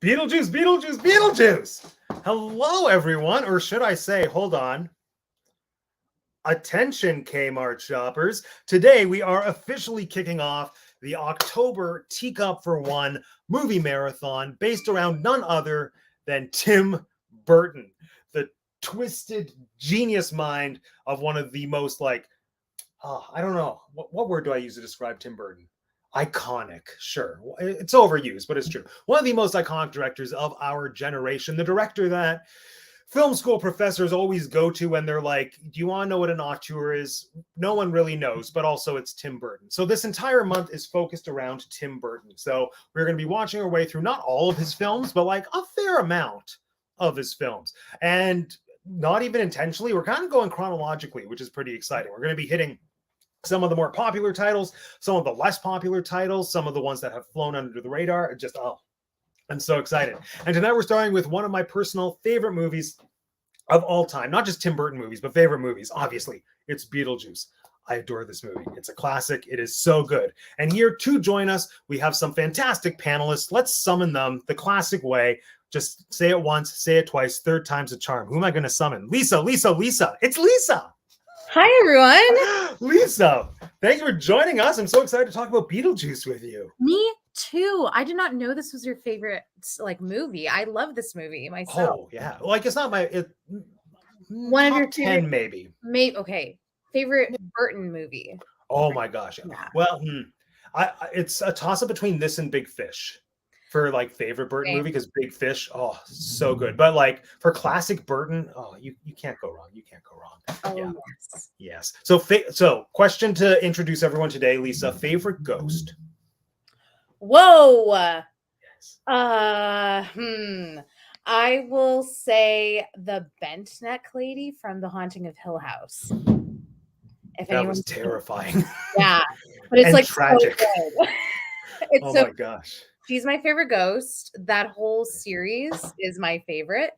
Beetlejuice, Beetlejuice, Beetlejuice! Hello, everyone, or should I say, hold on. Attention, Kmart shoppers. Today, we are officially kicking off the October Teacup for One movie marathon based around none other than Tim Burton, the twisted genius mind of one of the most, I don't know, what word do I use to describe Tim Burton? Iconic, sure. It's overused, but it's true. One of the most iconic directors of our generation, the director that film school professors always go to when they're like, do you want to know what an auteur is? No one really knows, but also it's Tim Burton. So this entire month is focused around Tim Burton. So we're going to be watching our way through not all of his films, but like a fair amount of his films. And not even intentionally, we're kind of going chronologically, which is pretty exciting. We're going to be hitting some of the more popular titles, some of the less popular titles, some of the ones that have flown under the radar. I'm so excited. And tonight we're starting with one of my personal favorite movies of all time. Not just Tim Burton movies, but favorite movies. Obviously, it's Beetlejuice. I adore this movie. It's a classic. It is so good. And here to join us, we have some fantastic panelists. Let's summon them the classic way. Just say it once, say it twice, third time's a charm. Who am I going to summon? Lisa, Lisa, Lisa. It's Lisa. Hi, everyone. Lisa, thank you for joining us. I'm so excited to talk about Beetlejuice with you. Me too. I did not know this was your favorite movie. I love this movie myself. Oh, yeah. Like, it's not my... One of your 10, maybe. Okay. Favorite Burton movie. Oh, my gosh. Yeah. Well, it's a toss-up between this and Big Fish for, like, favorite Burton movie, because Big Fish, oh, so good. But, like, for classic Burton, oh, you can't go wrong. You can't go wrong. Oh, yeah. Yes. So question to introduce everyone today, Lisa, favorite ghost? Whoa. Yes. I will say the bent neck lady from The Haunting of Hill House. That was terrifying. Yeah. But it's like tragic. So good. Oh my gosh. She's my favorite ghost. That whole series is my favorite.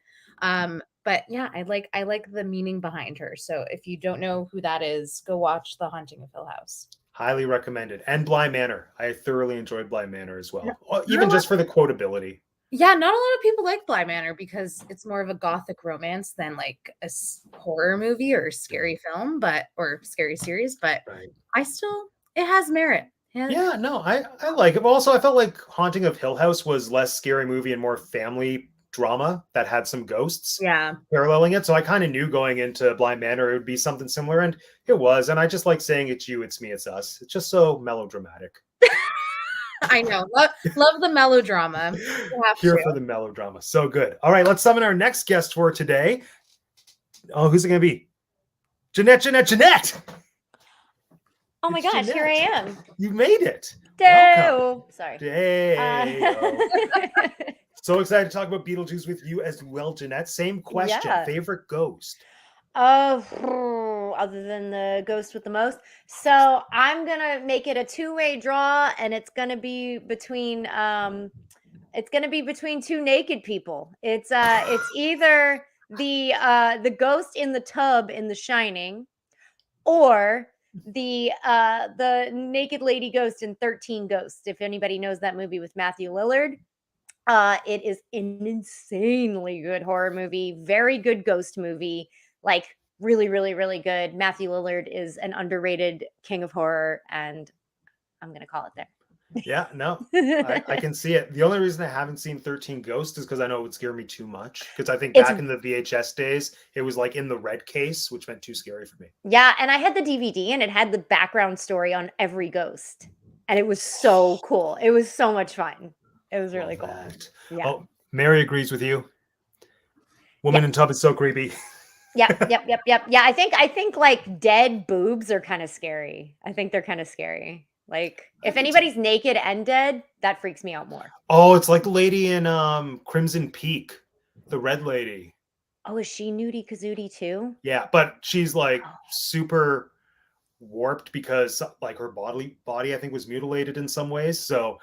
But yeah, I like the meaning behind her. So if you don't know who that is, go watch The Haunting of Hill House. Highly recommended. And Bly Manor. I thoroughly enjoyed Bly Manor as well. Even just for the quotability. Yeah, not a lot of people like Bly Manor because it's more of a gothic romance than like a horror movie or scary film, or scary series. But right. It has merit. Yeah, no, I like it. But also, I felt like Haunting of Hill House was less scary movie and more family drama that had some ghosts paralleling it. So I kind of knew going into Bly Manor it would be something similar, and it was. And I just like saying it's you, it's me, it's us. It's just so melodramatic. I know. Love the melodrama. Here for the melodrama. So good. All right, let's summon our next guest for today. Oh, who's it going to be? Jeanette. Oh my gosh, Jeanette. Here I am. You made it. Welcome. Sorry. So excited to talk about Beetlejuice with you as well, Jeanette. Same question. Yeah. Favorite ghost? Other than the ghost with the most. So I'm going to make it a two-way draw, and it's going to be between two naked people. It's either the ghost in the tub in The Shining, or the naked lady ghost in 13 Ghosts. If anybody knows that movie with Matthew Lillard, it is an insanely good horror movie, very good ghost movie, like really, really, really good. Matthew Lillard is an underrated king of horror, and I'm going to call it there. Yeah, no, I can see it. The only reason I haven't seen 13 Ghosts is because I know it would scare me too much. Because I think back in the VHS days, it was like in the red case, which meant too scary for me. Yeah, and I had the DVD, and it had the background story on every ghost. And it was so cool. It was so much fun. It was really cool. Yeah. Oh, Mary agrees with you. Woman in tub is so creepy. Yep. Yeah, I think like dead boobs are kind of scary. I think they're kind of scary. Like, if anybody's naked and dead, that freaks me out more. Oh, it's like the lady in Crimson Peak, the red lady. Oh, is she nudie kazootie too? Yeah, but she's like super warped because like her body I think was mutilated in some ways. So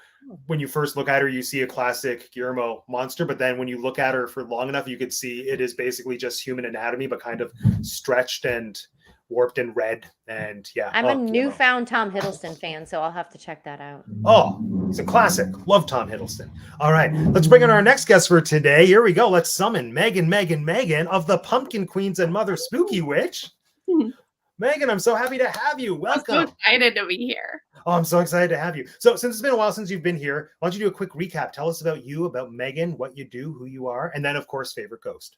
when you first look at her, you see a classic Guillermo monster, but then when you look at her for long enough, you could see it is basically just human anatomy, but kind of stretched and Warped and Red, and yeah. I'm oh, a TMO. newfound Tom Hiddleston fan, so I'll have to check that out. Oh, he's a classic. Love Tom Hiddleston. All right, let's bring in our next guest for today. Here we go. Let's summon Megan of the Pumpkin Queens and Mother Spooky Witch. Megan, I'm so happy to have you. Welcome. I'm so excited to be here. Oh, I'm so excited to have you. So since it's been a while since you've been here, why don't you do a quick recap? Tell us about you, about Megan, what you do, who you are, and then, of course, favorite ghost.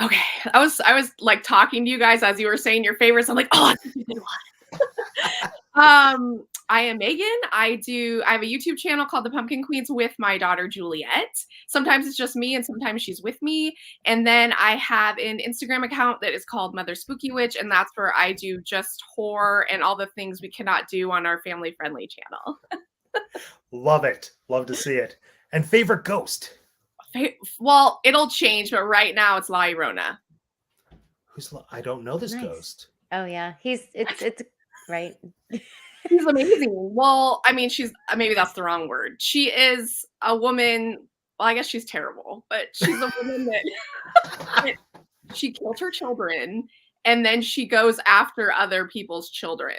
Okay. I was like talking to you guys as you were saying your favorites. I'm like, oh, that's a good one. I am Megan. I have a YouTube channel called The Pumpkin Queens with my daughter Juliet. Sometimes it's just me and sometimes she's with me. And then I have an Instagram account that is called Mother Spooky Witch, and that's where I do just horror and all the things we cannot do on our family-friendly channel. Love it. Love to see it. And favorite ghost? Well, it'll change, but right now it's La Llorona. I don't know this Nice. ghost. Oh yeah, it's right. She's amazing. Well, I mean, maybe that's the wrong word. She is a woman. Well, I guess she's terrible, but she's a woman that she killed her children and then she goes after other people's children.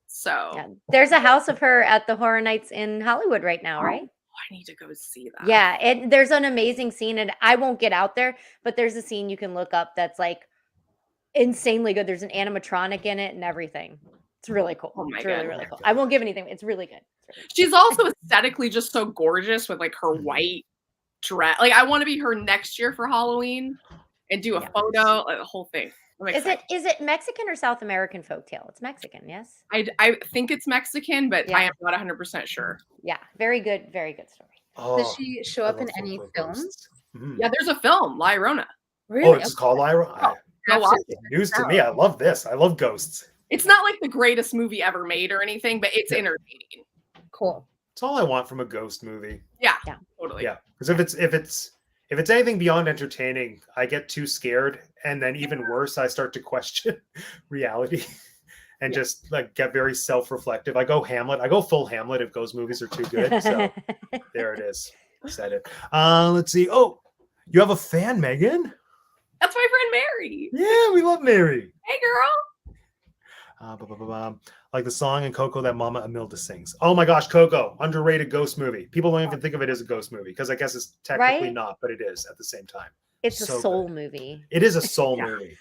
So Yeah. There's a house of her at the Horror Nights in Hollywood right now, right? I need to go see that. Yeah, there's an amazing scene, and I won't get out there, but there's a scene you can look up that's like insanely good. There's an animatronic in it and everything. It's really cool. Oh my it's really, God. really cool. I won't give anything. It's really good. She's also aesthetically just so gorgeous with like her white dress. Like I want to be her next year for Halloween and do a photo, like the whole thing. Is it Mexican or South American folktale? It's Mexican, yes. I think it's Mexican, but Yeah. I am not 100% sure. Yeah, very good story. Oh, Does she show I up in love any folklore films? ghosts. Mhm. Yeah, there's a film, La Llorona. Really? Oh, it's called Lyra. Go watch It's news to me. I love this. I love ghosts. It's not like the greatest movie ever made or anything, but it's entertaining. Cool. It's all I want from a ghost movie. Yeah, Yeah. totally. Yeah, because if it's anything beyond entertaining, I get too scared, and then even worse, I start to question reality, and just like get very self-reflective. I go Hamlet. I go full Hamlet if ghost movies are too good. So there it is. Said it. Let's see. Oh, you have a fan, Megan? That's my friend Mary. Yeah, we love Mary. Hey, girl. Like the song in Coco that Mama Amilda sings. Oh my gosh, Coco, underrated ghost movie. People don't even think of it as a ghost movie because I guess it's technically Right? not, but it is at the same time. It's So a soul good. movie. It is a soul Yeah. movie.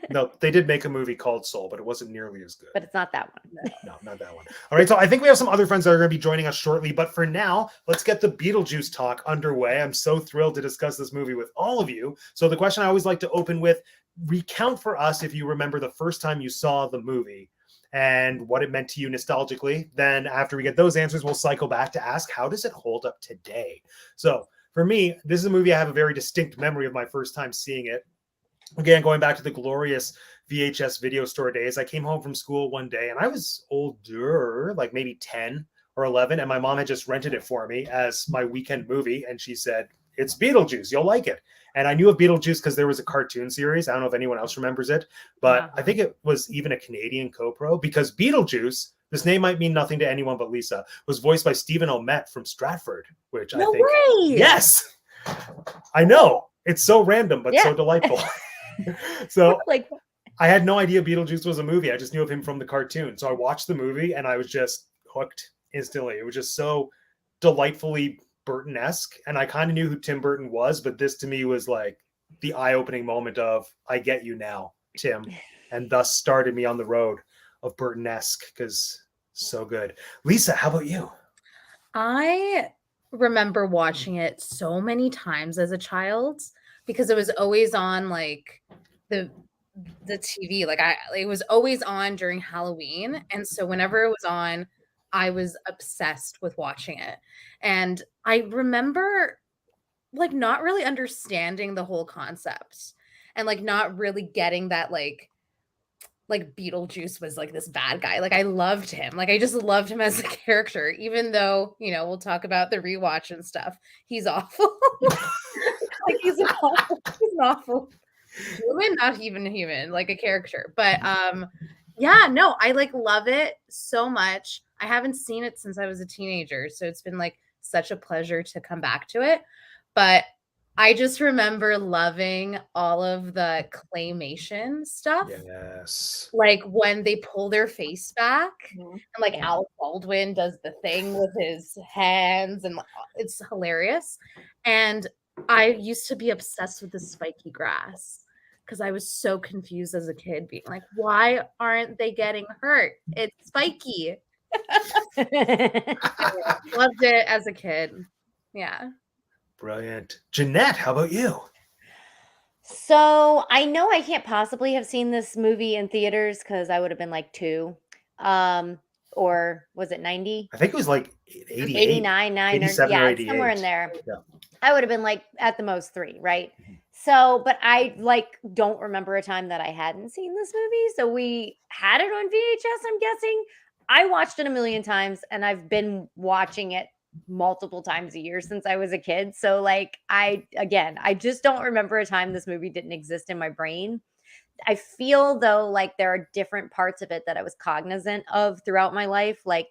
No, they did make a movie called Soul, but it wasn't nearly as good. But it's not that one. No, not that one. All right, so I think we have some other friends that are going to be joining us shortly, but for now, let's get the Beetlejuice talk underway. I'm so thrilled to discuss this movie with all of you. So the question I always like to open with, recount for us if you remember the first time you saw the movie and what it meant to you nostalgically. Then after we get those answers, we'll cycle back to ask, how does it hold up today? So for me, this is a movie I have a very distinct memory of my first time seeing it. Again, going back to the glorious VHS video store days, I came home from school one day and I was older, like maybe 10 or 11, and my mom had just rented it for me as my weekend movie. And she said, it's Beetlejuice, you'll like it. And I knew of Beetlejuice because there was a cartoon series. I don't know if anyone else remembers it, but I think it was even a Canadian co-pro because Beetlejuice, this name might mean nothing to anyone but Lisa, was voiced by Stephen O'Met from Stratford, which I think, way. yes, I know. It's so random, but so delightful. So Like I had no idea Beetlejuice was a movie. I just knew of him from the cartoon. So I watched the movie and I was just hooked instantly. It was just so delightfully Burton-esque. And I kind of knew who Tim Burton was, but this to me was like the eye-opening moment of, I get you now, Tim. And thus started me on the road of Burton-esque because so good. Lisa, how about you? I remember watching it so many times as a child because it was always on like the TV. Like it was always on during Halloween. And so whenever it was on, I was obsessed with watching it. And I remember like not really understanding the whole concept and like not really getting that like Beetlejuice was like this bad guy. Like I loved him. Like I just loved him as a character, even though, you know, we'll talk about the rewatch and stuff. He's awful. Like he's an awful human, not even human, like a character. But yeah, no, I like love it so much. I haven't seen it since I was a teenager, so it's been like such a pleasure to come back to it. But I just remember loving all of the claymation stuff. Yes. Like when they pull their face back Mhm. and like Alec Baldwin does the thing with his hands and it's hilarious. And I used to be obsessed with the spiky grass because I was so confused as a kid, being like, why aren't they getting hurt? It's spiky. Loved it as a kid. Yeah. Brilliant. Jeanette, how about you? So I know I can't possibly have seen this movie in theaters because I would have been like 2. Or was it 90? I think it was like 88. 89, 9, or 87 or yeah, it's somewhere in 88. there. Yeah. I would have been like at the most 3, right? Mhm. So, but I like don't remember a time that I hadn't seen this movie. So we had it on VHS, I'm guessing. I watched it a million times and I've been watching it multiple times a year since I was a kid. So like I just don't remember a time this movie didn't exist in my brain. I feel though like there are different parts of it that I was cognizant of throughout my life. Like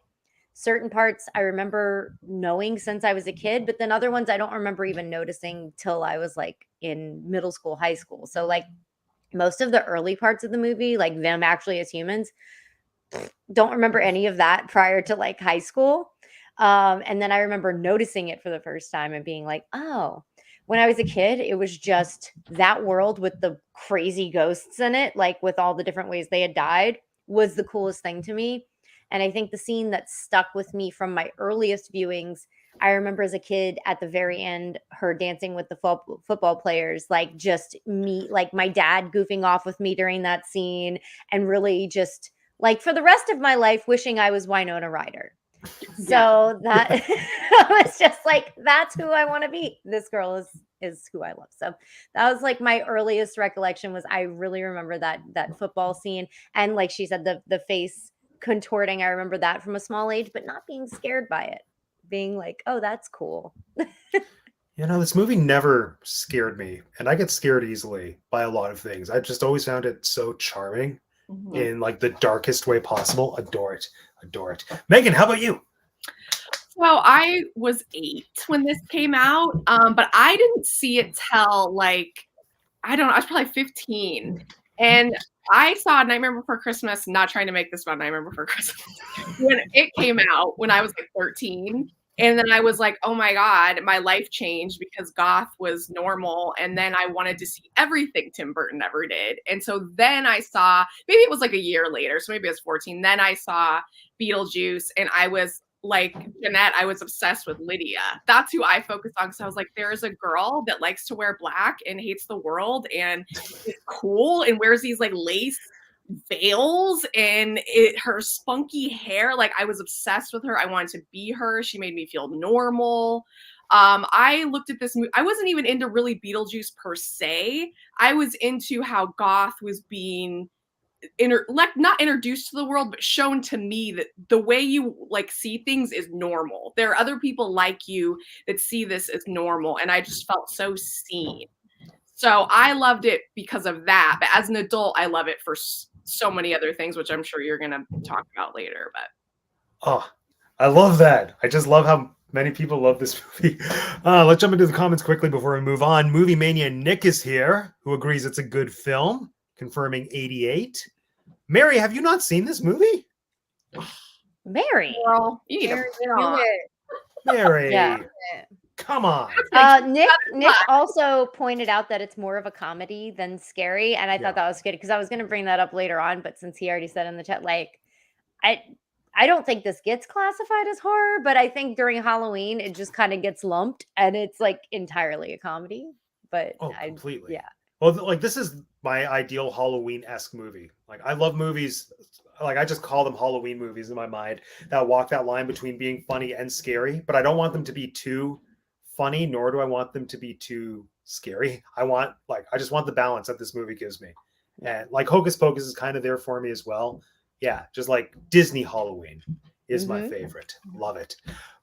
certain parts I remember knowing since I was a kid, but then other ones I don't remember even noticing till I was like in middle school, high school. So like most of the early parts of the movie, like them actually as humans, don't remember any of that prior to like high school. And then I remember noticing it for the first time and being like, oh, when I was a kid, it was just that world with the crazy ghosts in it, like with all the different ways they had died, was the coolest thing to me. And I think the scene that stuck with me from my earliest viewings, I remember as a kid at the very end, her dancing with the football players, like just me, like my dad goofing off with me during that scene, and really just like for the rest of my life, wishing I was Winona Ryder. So that I was just like, that's who I want to be. This girl is who I love. So that was like my earliest recollection. Was I really remember that football scene, and like she said, the face contorting. I remember that from a small age, but not being scared by it, being like, oh, that's cool. You know, this movie never scared me, and I get scared easily by a lot of things. I just always found it so charming Mhm. in like the darkest way possible. Adore it. Adore it. Megan, how about you? So I was 8 when this came out, but I didn't see it till like, I don't know, I was probably 15. And I saw Nightmare Before Christmas, not trying to make this about Nightmare Before Christmas, when it came out when I was like 13. And then I was like, oh my God, my life changed because goth was normal. And then I wanted to see everything Tim Burton ever did. And so then I saw, maybe it was like a year later, so maybe I was 14. Then I saw Beetlejuice, and I was like Jeanette, I was obsessed with Lydia. That's who I focused on, because I was like, there's a girl that likes to wear black and hates the world and is cool and wears these like lace veils and her spunky hair. Like I was obsessed with her. I wanted to be her. She made me feel normal. I looked at this movie. I wasn't even into really Beetlejuice per se. I was into how goth was being not introduced to the world, but shown to me that the way you like see things is normal. There are other people like you that see this as normal, and I just felt so seen. So I loved it because of that. But as an adult, I love it for so many other things, which I'm sure you're going to talk about later. But Oh, I love that. I just love how many people love this movie. Let's jump into the comments quickly before we move on. Movie Mania Nick is here, who agrees it's a good film, confirming 88. Mary, have you not seen this movie? Mary. girl, you need to Do it. Mary, Yeah. come on. Nick also pointed out that it's more of a comedy than scary, and I thought that was good because I was going to bring that up later on, but since he already said in the chat, like I don't think this gets classified as horror, but I think during Halloween it just kind of gets lumped, and it's like entirely a comedy. But Oh, completely. yeah. Well, like this is my ideal Halloween-esque movie. Like I love movies, like I just call them Halloween movies in my mind, that walk that line between being funny and scary, but I don't want them to be too funny, nor do I want them to be too scary. I just want the balance that this movie gives me. And like Hocus Pocus is kind of there for me as well. Yeah, just like Disney Halloween is my favorite. Love it.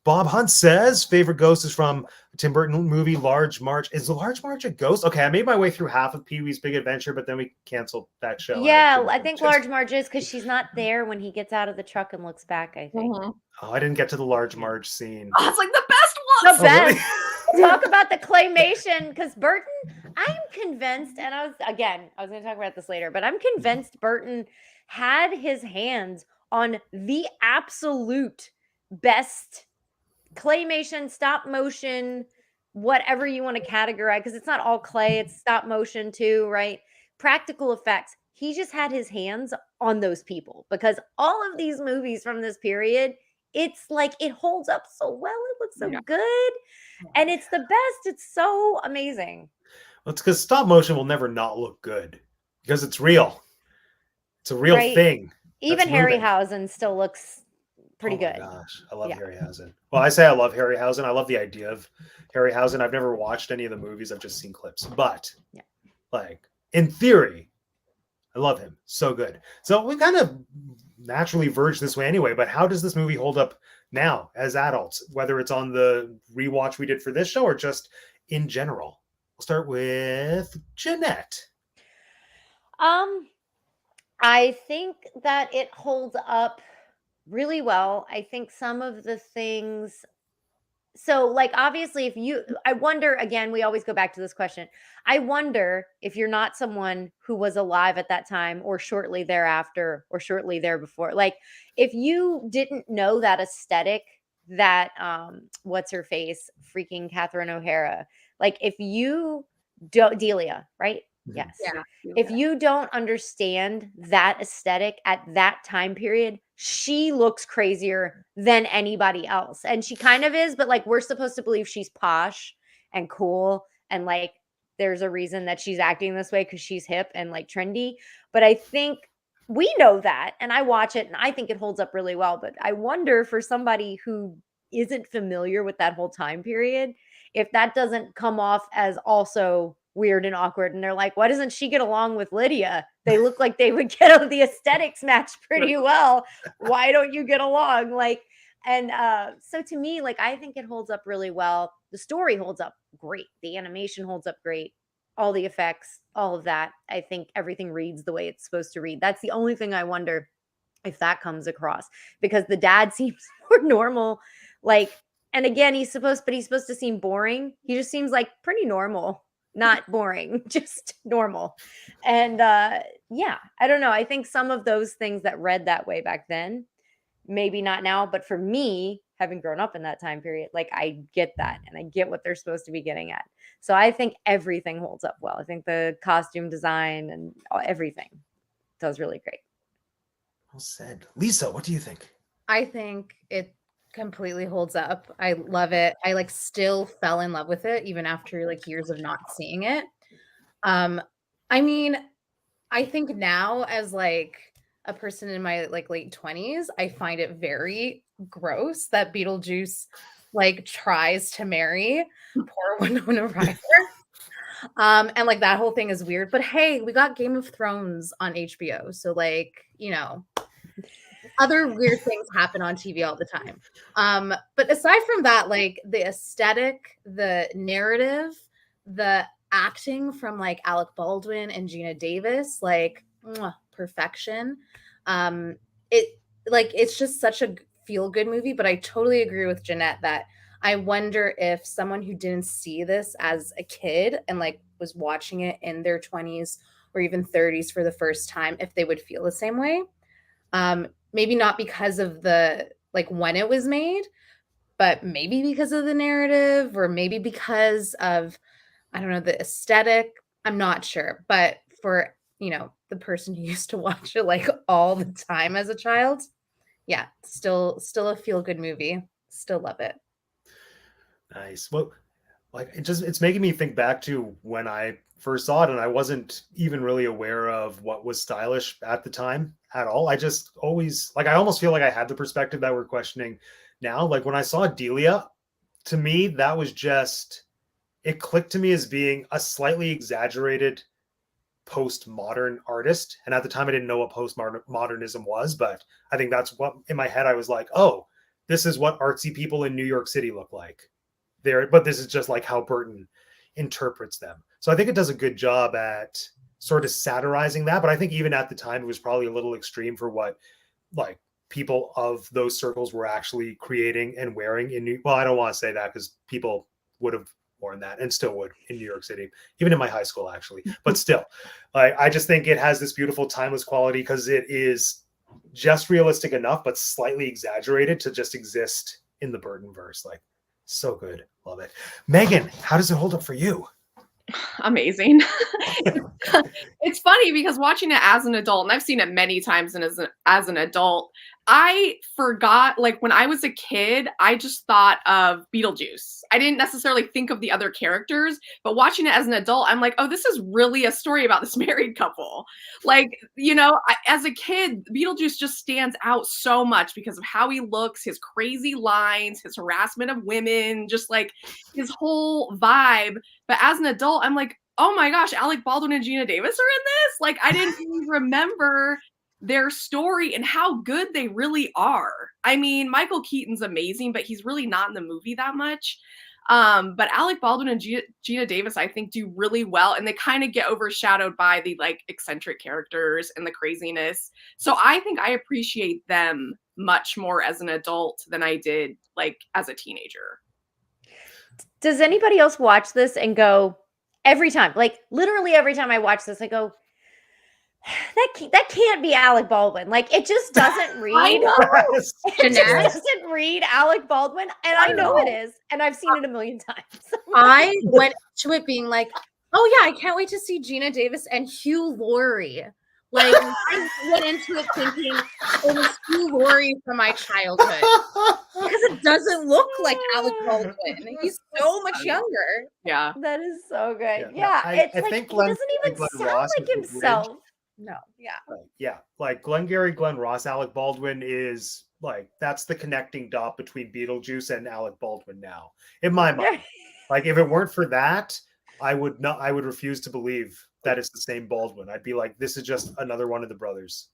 Bob Hunt says favorite ghost is from a Tim Burton movie, Large March. Is Large March a ghost? Okay, I made my way through half of Pee-wee's Big Adventure, but then we canceled that show. Yeah, I think Large Marge is because she's not there when he gets out of the truck and looks back, I think. Oh, I didn't get to the Large March scene. Oh, it's like the best one. The best. talk about the claymation, because Burton, I'm convinced, and I was going to talk about this later, but I'm convinced Burton had his hands on the absolute best claymation, stop motion, whatever you want to categorize, because it's not all clay, it's stop motion too, right? Practical effects. He just had his hands on those people, because all of these movies from this period, it's like it holds up so well. It looks so good. And it's the best. It's so amazing. Well, it's because stop motion will never not look good because it's real. It's a real thing. Even Harryhausen still looks pretty good. Oh my gosh, I love Harryhausen. Well, I say I love Harryhausen. I love the idea of Harryhausen. I've never watched any of the movies. I've just seen clips. But like in theory, I love him. So good. So we kind of naturally verge this way anyway, but how does this movie hold up now as adults, whether it's on the rewatch we did for this show or just in general? We'll start with Jeanette. I think that it holds up really well. I think some of the things, so like obviously I wonder, again, we always go back to this question. I wonder if you're not someone who was alive at that time or shortly thereafter or shortly there before, like if you didn't know that aesthetic, that what's her face, freaking Catherine O'Hara, like if you don't, Delia, right? Yes. Yeah. If you don't understand that aesthetic at that time period, she looks crazier than anybody else. And she kind of is, but like we're supposed to believe she's posh and cool. And like there's a reason that she's acting this way because she's hip and like trendy. But I think we know that. And I watch it and I think it holds up really well. But I wonder for somebody who isn't familiar with that whole time period, if that doesn't come off as also weird and awkward, and they're like, why doesn't she get along with Lydia? They look like they would get the aesthetics match pretty well. Why don't you get along? Like, and so to me, like, I think it holds up really well. The story holds up great. The animation holds up great. All the effects, all of that. I think everything reads the way it's supposed to read. That's the only thing I wonder if that comes across, because the dad seems more normal. Like, and again, he's supposed to seem boring. He just seems like pretty normal. Not boring, just normal. And yeah, I don't know. I think some of those things that read that way back then, maybe not now, but for me, having grown up in that time period, like I get that and I get what they're supposed to be getting at. So I think everything holds up well. I think the costume design and everything does really great. Well said. Lisa, what do you think? I think it completely holds up. I love it. I like still fell in love with it even after like years of not seeing it. I mean, I think now as like a person in my like late 20s, I find it very gross that Beetlejuice like tries to marry poor Winona Ryder. And like that whole thing is weird, but hey, we got Game of Thrones on HBO. So like, you know, other weird things happen on TV all the time. But aside from that, like the aesthetic, the narrative, the acting from like Alec Baldwin and Gina Davis, like perfection. It's just such a feel-good movie. But I totally agree with Jeanette that I wonder if someone who didn't see this as a kid and like was watching it in their 20s or even 30s for the first time, if they would feel the same way. Maybe not because of the like when it was made, but maybe because of the narrative or maybe because of, I don't know, the aesthetic. I'm not sure. But for, you know, the person who used to watch it like all the time as a child, yeah, still a feel-good movie. Still love it. Nice. Well, like it's making me think back to when I first saw it and I wasn't even really aware of what was stylish at the time at all. I just always like, I almost feel like I had the perspective that we're questioning now. Like when I saw Delia, to me, that was just, it clicked to me as being a slightly exaggerated postmodern artist. And at the time I didn't know what postmodernism was, but I think that's what in my head, I was like, oh, this is what artsy people in New York City look like there. But this is just like how Burton interprets them. So I think it does a good job at sort of satirizing that. But I think even at the time, it was probably a little extreme for what like people of those circles were actually creating and wearing in New. Well, I don't want to say that because people would have more than that, and still would in New York City, even in my high school, actually. But still, I just think it has this beautiful timeless quality because it is just realistic enough, but slightly exaggerated to just exist in the Burton verse. Like, so good. Love it. Megan, how does it hold up for you? Amazing. It's funny because watching it as an adult, and I've seen it many times, and as an adult, I forgot, like when I was a kid, I just thought of Beetlejuice. I didn't necessarily think of the other characters, but watching it as an adult, I'm like, oh, this is really a story about this married couple. Like, you know, as a kid, Beetlejuice just stands out so much because of how he looks, his crazy lines, his harassment of women, just like his whole vibe. But as an adult, I'm like, oh my gosh, Alec Baldwin and Gina Davis are in this? Like, I didn't even remember their story and how good they really are. I mean, Michael Keaton's amazing, but he's really not in the movie that much. But Alec Baldwin and Gina Davis, I think, do really well, and they kind of get overshadowed by the like eccentric characters and the craziness. So I think I appreciate them much more as an adult than I did like as a teenager. Does anybody else watch this and go every time, like literally every time I watch this, I go, that can't be Alec Baldwin. Like it just doesn't read. I know. It just doesn't read Alec Baldwin, and I know it is, and I've seen it a million times. I went to it being like, oh yeah, I can't wait to see Gina Davis and Hugh Laurie. Like I went into it thinking it was Hugh Laurie from my childhood because it doesn't look like Alec Baldwin. He's so much younger. Yeah, that is so good. Yeah, It's I like think he doesn't even Glenn sound Ross like is the himself. No, yeah. Yeah, like Glengarry Glen Ross, Alec Baldwin is like that's the connecting dot between Beetlejuice and Alec Baldwin now, in my mind. Like if it weren't for that, I would refuse to believe that it's the same Baldwin. I'd be like, this is just another one of the brothers.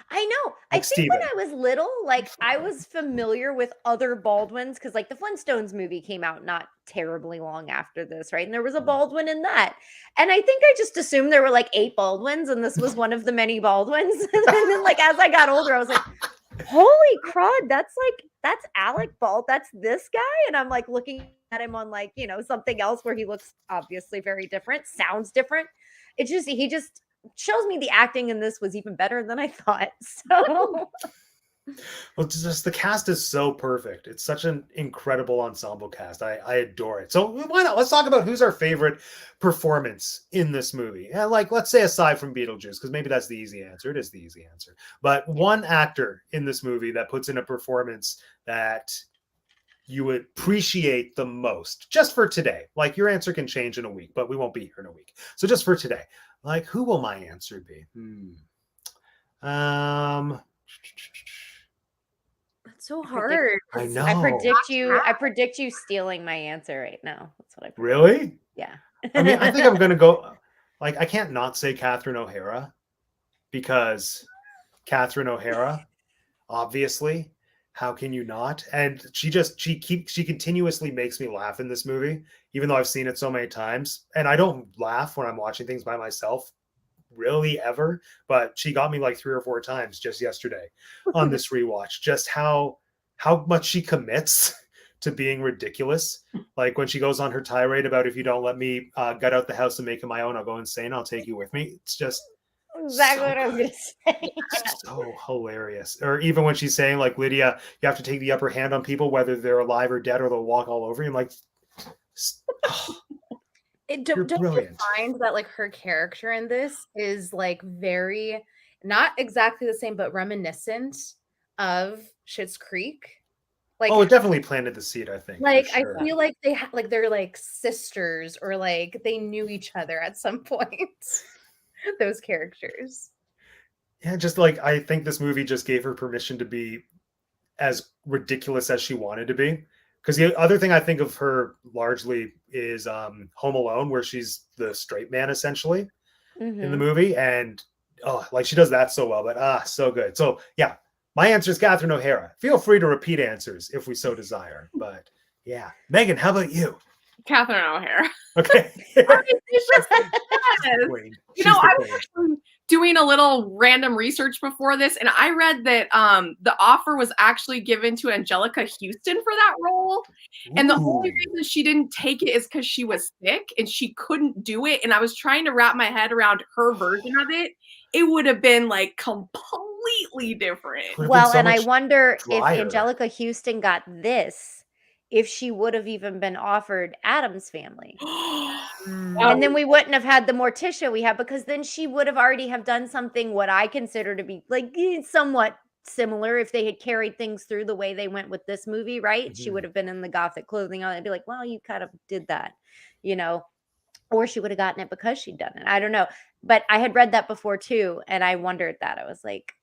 I know. Like I think when Steven. I was little, like I was familiar with other Baldwins because like the Flintstones movie came out not terribly long after this, right? And there was a Baldwin in that. And I think I just assumed there were like 8 Baldwins and this was one of the many Baldwins. And then like as I got older, I was like, holy crud, that's Alec Bald. That's this guy. And I'm like looking at him on like, you know, something else where he looks obviously very different, sounds different. He just shows me the acting in this was even better than I thought. So well, just the cast is so perfect. It's such an incredible ensemble cast. I adore it. So why not? Let's talk about who's our favorite performance in this movie. And like, let's say aside from Beetlejuice, because maybe that's the easy answer. It is the easy answer. But one actor in this movie that puts in a performance that you would appreciate the most, just for today. Like your answer can change in a week, but we won't be here in a week. So just for today, like who will my answer be? That's so hard. I know. I predict you stealing my answer right now. That's what I predict. Really? Yeah. I mean, I think I'm gonna go. Like, I can't not say Catherine O'Hara because Catherine O'Hara, obviously. How can you not? And she continuously makes me laugh in this movie, even though I've seen it so many times. And I don't laugh when I'm watching things by myself, really ever. But she got me like 3 or 4 times just yesterday on this rewatch. Just how much she commits to being ridiculous. Like when she goes on her tirade about if you don't let me get out the house and make it my own, I'll go insane. I'll take you with me. It's just exactly what I was gonna say. So hilarious. Or even when she's saying like, Lydia, you have to take the upper hand on people whether they're alive or dead or they'll walk all over you. I'm like, Don't you find that like her character in this is like very not exactly the same but reminiscent of Schitt's Creek? Like, oh, it definitely planted the seed, I think. Like sure. I feel like they like they're like sisters or like they knew each other at some point. Those characters. Yeah, just like I think this movie just gave her permission to be as ridiculous as she wanted to be. Because the other thing I think of her largely is Home Alone, where she's the straight man essentially in the movie, and like she does that so well. But so good. So yeah, my answer is Catherine O'Hara. Feel free to repeat answers if we so desire. But yeah, Megan, how about you? Catherine O'Hara. Okay. You know, I was actually doing a little random research before this, and I read that the offer was actually given to Angelica Houston for that role. And the only Ooh. reason she didn't take it is because she was sick and she couldn't do it. And I was trying to wrap my head around her version of it. It would have been like completely different. Would have been Well, so and I much wonder if drier. Angelica Houston got this, if she would have even been offered Adam's Family. And then we wouldn't have had the Morticia we have, because then she would have already have done something what I consider to be like somewhat similar if they had carried things through the way they went with this movie, right? She Mhm. would have been in the gothic clothing on it. I'd be like, well, you kind of did that, you know, or she would have gotten it because she'd done it. I don't know. But I had read that before too, and I wondered that. I was like,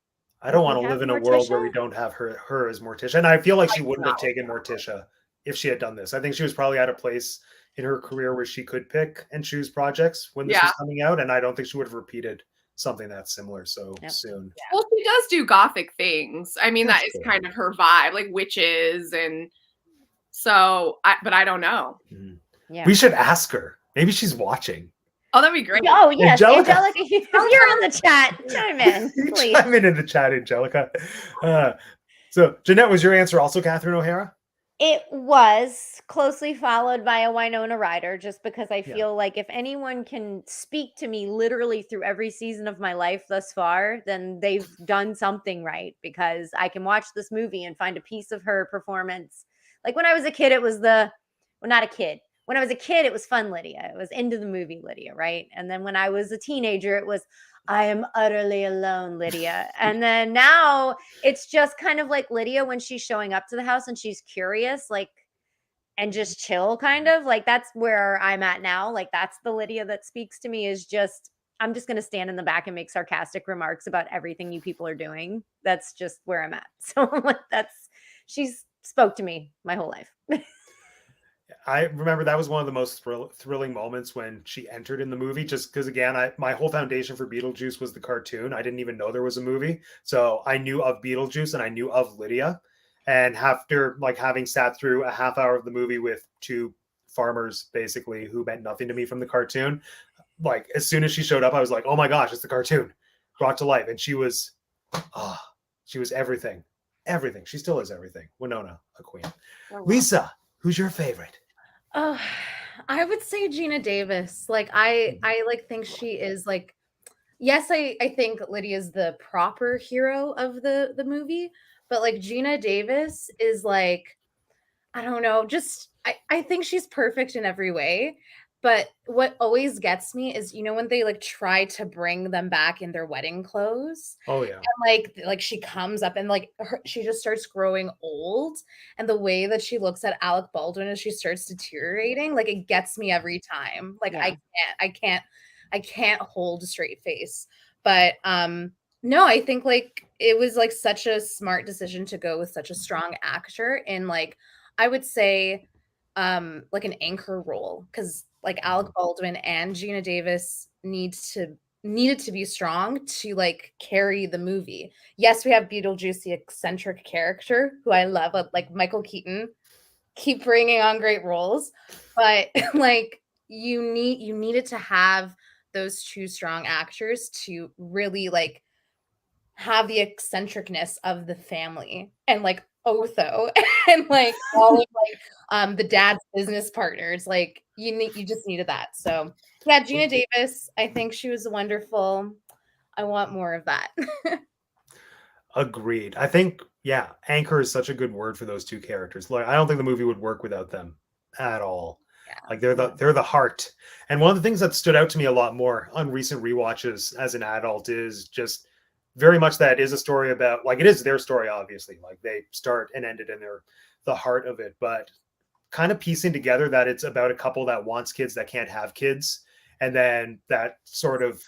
I don't would want we to live have in a world where we Morticia? don't have her as Morticia. And I feel like she wouldn't have know. taken Morticia if she had done this. I think she was probably at a place in her career where she could pick and choose projects when this Yeah. was coming out. And I don't think she would have repeated something that's similar so Yep. soon. Well, she does do gothic things. I mean, That's that is true. kind of her vibe, like witches. And so, but I don't know. Mhm. Yeah. We should ask her. Maybe she's watching. Oh, that'd be great. Oh, yes. Angelica. Angelica, you're in the chat. Chime in, You please. chime in the chat, Angelica. So, Jeanette, was your answer also Catherine O'Hara? It was closely followed by a Winona Ryder, just because I Yeah. feel like if anyone can speak to me literally through every season of my life thus far, then they've done something right, because I can watch this movie and find a piece of her performance. Like when I was a kid, it was not a kid. When I was a kid, it was fun Lydia. It was into the movie Lydia, right? And then when I was a teenager, it was I am utterly alone, Lydia. And then now it's just kind of like Lydia when she's showing up to the house and she's curious, like, and just chill, kind of like that's where I'm at now. Like, that's the Lydia that speaks to me, is just, I'm just going to stand in the back and make sarcastic remarks about everything you people are doing. That's just where I'm at. So like, she's spoke to me my whole life. I remember that was one of the most thrilling moments when she entered in the movie, just because, again, my whole foundation for Beetlejuice was the cartoon. I didn't even know there was a movie. So I knew of Beetlejuice and I knew of Lydia. And after like having sat through a half hour of the movie with two farmers, basically, who meant nothing to me from the cartoon, like as soon as she showed up, I was like, oh my gosh, it's the cartoon brought to life. And she was everything. Everything. She still is everything. Winona, a queen. Lisa, who's your favorite? Oh, I would say Gina Davis. Like I like think she is like, yes, I think Lydia's the proper hero of the movie, but like Gina Davis is like, I don't know, just I think she's perfect in every way. But what always gets me is, when they like try to bring them back in their wedding clothes, Oh yeah. and like she comes up and like she just starts growing old, and the way that she looks at Alec Baldwin as she starts deteriorating, like it gets me every time. Like Yeah. I can't hold a straight face. But no, I think like it was like such a smart decision to go with such a strong actor in, like, I would say like an anchor role, because like Alec Baldwin and Gina Davis needed to be strong to like carry the movie. Yes, we have Beetlejuice, the eccentric character who I love, like Michael Keaton, keep bringing on great roles, but like you needed to have those two strong actors to really like have the eccentricness of the family, and like Otho and like all of like the dad's business partners. Like you just needed that. So yeah, Gina Davis, I think she was wonderful. I want more of that. Agreed. I think, yeah, anchor is such a good word for those two characters. Like, I don't think the movie would work without them at all. Yeah. Like they're the heart. And one of the things that stood out to me a lot more on recent rewatches as an adult is just very much that is a story about, like, it is their story, obviously. Like, they start and end it and they're the heart of it, but kind of piecing together that it's about a couple that wants kids that can't have kids, and then that sort of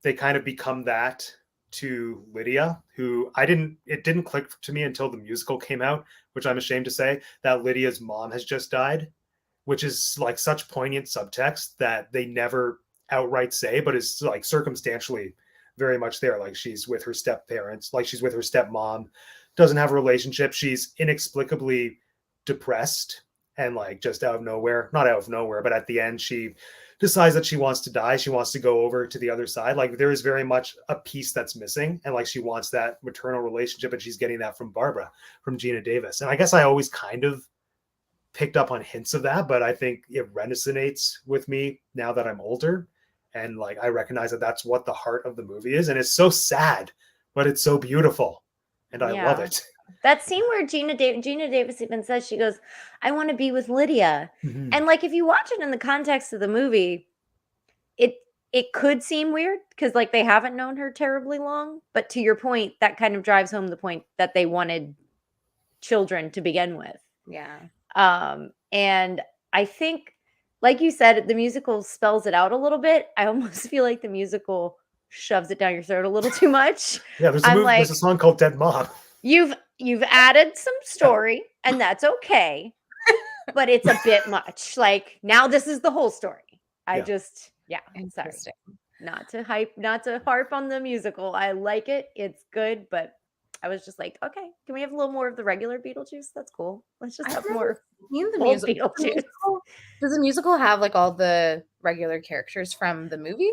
they kind of become that to Lydia, who it didn't click to me until the musical came out, which I'm ashamed to say, that Lydia's mom has just died, which is like such poignant subtext that they never outright say, but is like circumstantially very much there. Like, she's with her step parents, like she's with her stepmom, doesn't have a relationship. She's inexplicably depressed, and like just out of nowhere, not out of nowhere, but at the end, she decides that she wants to die. She wants to go over to the other side. Like there is very much a piece that's missing. And like she wants that maternal relationship, and she's getting that from Barbara, from Gina Davis. And I guess I always kind of picked up on hints of that, but I think it resonates with me now that I'm older. And like I recognize that that's what the heart of the movie is. And it's so sad, but it's so beautiful. And I love it. That scene where Gina Davis even says, she goes, I want to be with Lydia. Mhm. And like if you watch it in the context of the movie, it could seem weird because like they haven't known her terribly long. But to your point, that kind of drives home the point that they wanted children to begin with. Yeah. And I think, like you said, the musical spells it out a little bit. I almost feel like the musical shoves it down your throat a little too much. Yeah, there's there's a song called Dead Mom. You've added some story, and that's okay, but it's a bit much. Like now, this is the whole story. I'm sorry, not to harp on the musical. I like it; it's good, but I was just like, okay, can we have a little more of the regular Beetlejuice? That's cool. Let's just have more. Does the musical have like all the regular characters from the movie?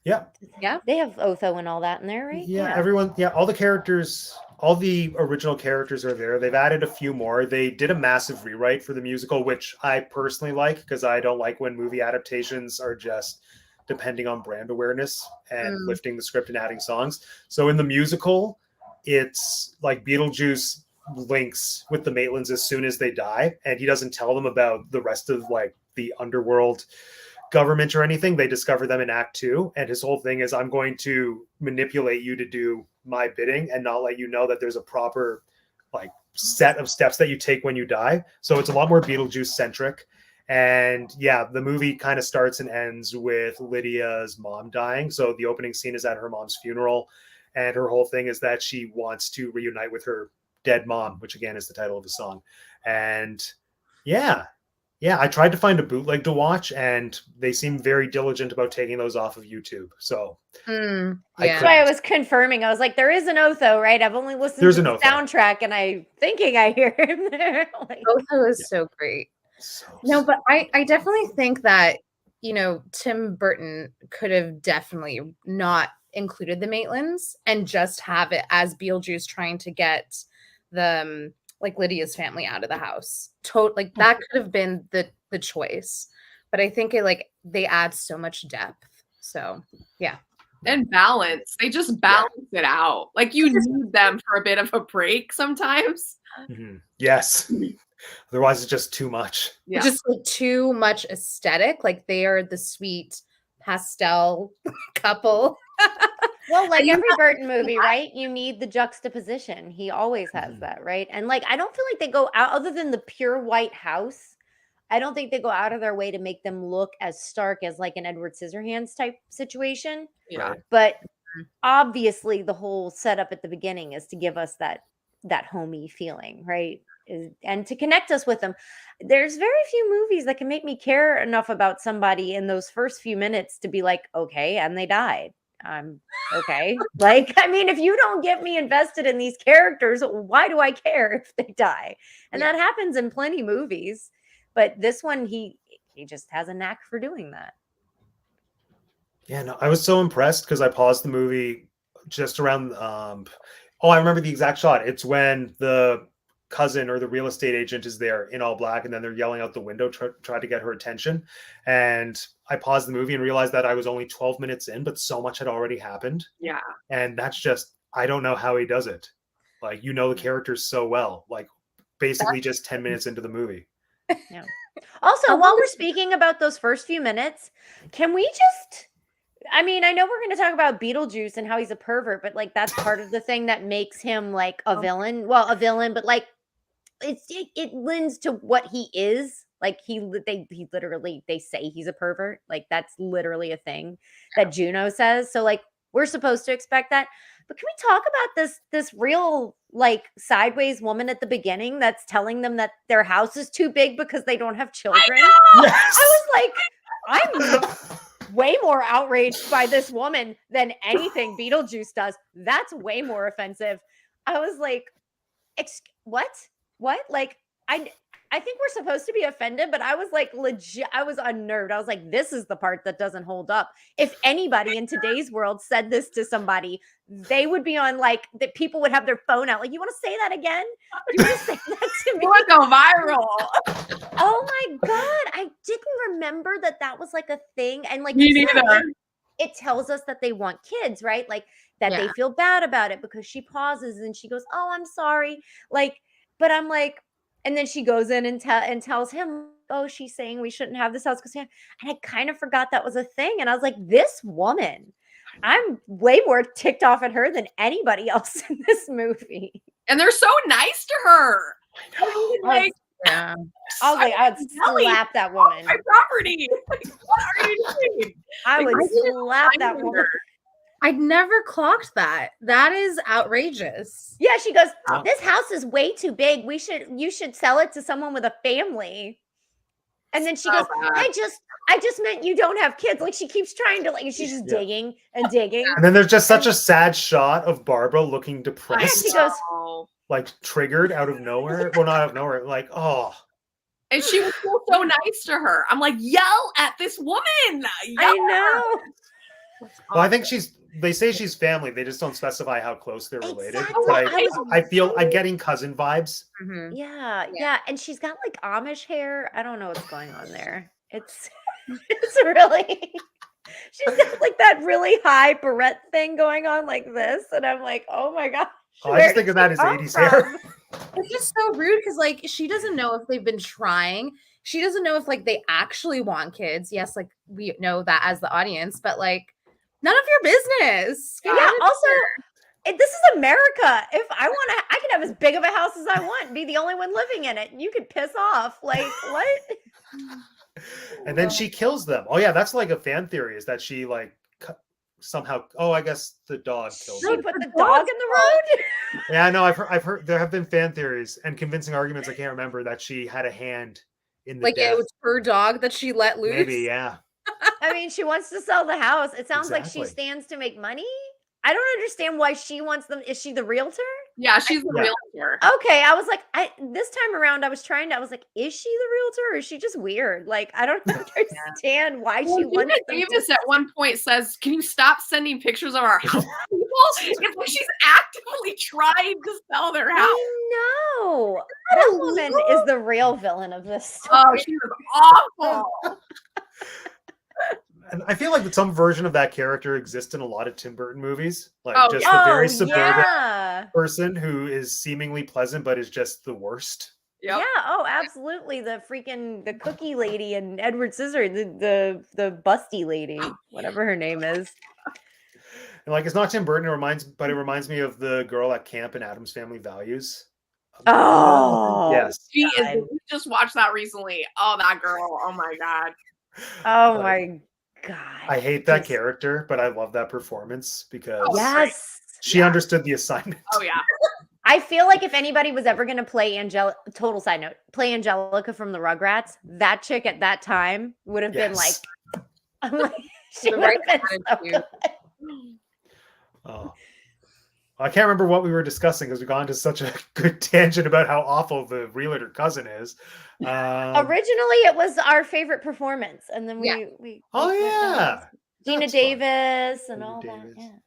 Yeah. Yeah. They have Otho and all that in there, right? Yeah, everyone. Yeah, all the characters, all the original characters are there. They've added a few more. They did a massive rewrite for the musical, which I personally like because I don't like when movie adaptations are just depending on brand awareness and lifting the script and adding songs. So in the musical, it's like Beetlejuice links with the Maitlands as soon as they die, and he doesn't tell them about the rest of like the underworld government or anything. They discover them in Act 2, and his whole thing is, I'm going to manipulate you to do my bidding and not let you know that there's a proper like set of steps that you take when you die. So it's a lot more Beetlejuice centric. And yeah, the movie kind of starts and ends with Lydia's mom dying. So the opening scene is at her mom's funeral, and her whole thing is that she wants to reunite with her dead mom, which again is the title of the song. And yeah, I tried to find a bootleg to watch, and they seem very diligent about taking those off of YouTube. So Yeah. That's why I was confirming. I was like, there is an Otho, right? I've only listened to the soundtrack, and I'm thinking I hear him there. Like, Otho is so great. No, but I definitely think that, you know, Tim Burton could have definitely not included the Maitlands and just have it as Beetlejuice trying to get the like Lydia's family out of the house. Like that could have been the choice. But I think it like they add so much depth. So yeah. And balance. They just balance it out. Like you need them for a bit of a break sometimes. Mm-hmm. Yes. Otherwise, it's just too much. Yeah. Just like too much aesthetic. Like they are the sweet pastel couple. Well, like every Burton movie, right? You need the juxtaposition. He always has that, right? And like, I don't feel like they go out, other than the pure white house, I don't think they go out of their way to make them look as stark as like an Edward Scissorhands type situation. Yeah. But obviously the whole setup at the beginning is to give us that homey feeling, right? And to connect us with them. There's very few movies that can make me care enough about somebody in those first few minutes to be like, okay, and they died. Okay. Like, I mean, if you don't get me invested in these characters, why do I care if they die? And that happens in plenty movies. But this one, he just has a knack for doing that. Yeah, no, I was so impressed because I paused the movie just around. I remember the exact shot. It's when the cousin or the real estate agent is there in all black, and then they're yelling out the window, try to get her attention. And I paused the movie and realized that I was only 12 minutes in, but so much had already happened. Yeah. And that's just, I don't know how he does it. Like, you know, the characters so well, like basically just 10 minutes into the movie. Yeah. Also, while we're speaking about those first few minutes, can we just, I mean, I know we're going to talk about Beetlejuice and how he's a pervert, but like that's part of the thing that makes him like a villain. Well, a villain, but like it lends to what he is. Like they say he's a pervert. Like that's literally a thing that Juno says. So like we're supposed to expect that. But can we talk about this real like sideways woman at the beginning that's telling them that their house is too big because they don't have children? Yes. I was like, I'm way more outraged by this woman than anything Beetlejuice does. That's way more offensive. I was like, what? Like I think we're supposed to be offended, but I was like legit, I was unnerved. I was like, this is the part that doesn't hold up. If anybody in today's world said this to somebody, they would be on like that. People would have their phone out. Like, you want to say that again? You want to say that to me? You would go viral. Oh my God. I didn't remember that was like a thing. And like, Me you said, neither. it tells us that they want kids, right? Like that they Yeah. feel bad about it because she pauses and she goes, oh, I'm sorry. Like, but I'm like, and then she goes in and tells him, oh, she's saying we shouldn't have this house because, and I kind of forgot that was a thing. And I was like, this woman, I'm way more ticked off at her than anybody else in this movie. And they're so nice to her. Like, Yeah. I was like, I'd Nelly, slap that woman. my property. Like, what are you doing? I Like, would I didn't slap find that her. woman. I'd never clocked that. That is outrageous. Yeah, she goes, Wow. this house is way too big. You should sell it to someone with a family. And then she So goes, bad. I just meant you don't have kids. Like she keeps trying to, like, she's just Yeah. digging and digging. And then there's just such a sad shot of Barbara looking Yeah, depressed, she goes, Oh. like triggered out of nowhere. Well, not out of nowhere. Like, oh, And she was so nice to her. I'm like, yell at this woman. Yell I at her. know. well, I think they say she's family. They just don't specify how close they're related. Exactly. But I feel I'm wondering. getting cousin vibes. Mhm. Yeah. And she's got like Amish hair. I don't know what's going on there. It's really, she's got like that really high barrette thing going on like this. And I'm like, oh my gosh. Oh, I just think of that as 80s hair. It's just so rude because like she doesn't know if they've been trying. She doesn't know if like they actually want kids. Yes, like we know that as the audience, but like none of your business. Get Yeah, out of also, here. this is America. If I want to, I can have as big of a house as I want and be the only one living in it. You could piss off. Like, what? And then she kills them. Oh yeah, that's like a fan theory, is that she like somehow. Oh, I guess the dog killed She them. put the dog in the road? Yeah, no, I've heard there have been fan theories and convincing arguments. I can't remember that she had a hand in the Like death. it was her dog that she let loose. Maybe, yeah. I mean, she wants to sell the house. It sounds like she Exactly. stands to make money. I don't understand why she wants them. Is she the realtor? Yeah, she's the Yeah. realtor. Okay, I was like, this time around, I was like, is she the realtor or is she just weird? Like, I don't understand why Well, she Gina wants them Davis to. at one point says, "Can you stop sending pictures of our house?" People, it's like she's actively trying to sell their house. I know. That woman is the real villain of this story. Oh, she was awful. And I feel like some version of that character exists in a lot of Tim Burton movies. Like Oh, just yeah. the very suburban yeah. person who is seemingly pleasant but is just the worst. Yep. Yeah, oh, absolutely. The cookie lady and Edward Scissorhands, the busty lady, whatever her name is. And like it's not Tim Burton, it reminds me of the girl at camp in Addams Family Values. Oh, Yes. She is. God. We just watched that recently. Oh, that girl. Oh my god. Oh Like, my God. I hate that Just- character, but I love that performance because Oh, Yes. she understood the assignment. Oh yeah. I feel like if anybody was ever going to play total side note, play Angelica from the Rugrats, that chick at that time would have been like, Yes. I'm like, she The would right have been so attitude. good. Oh. I can't remember what we were discussing because we've gone to such a good tangent about how awful the realtor cousin is. Originally, it was our favorite performance, and then Yeah. we Oh went down yeah. this- Gina That's fun. Davis and Gina all Davis. that.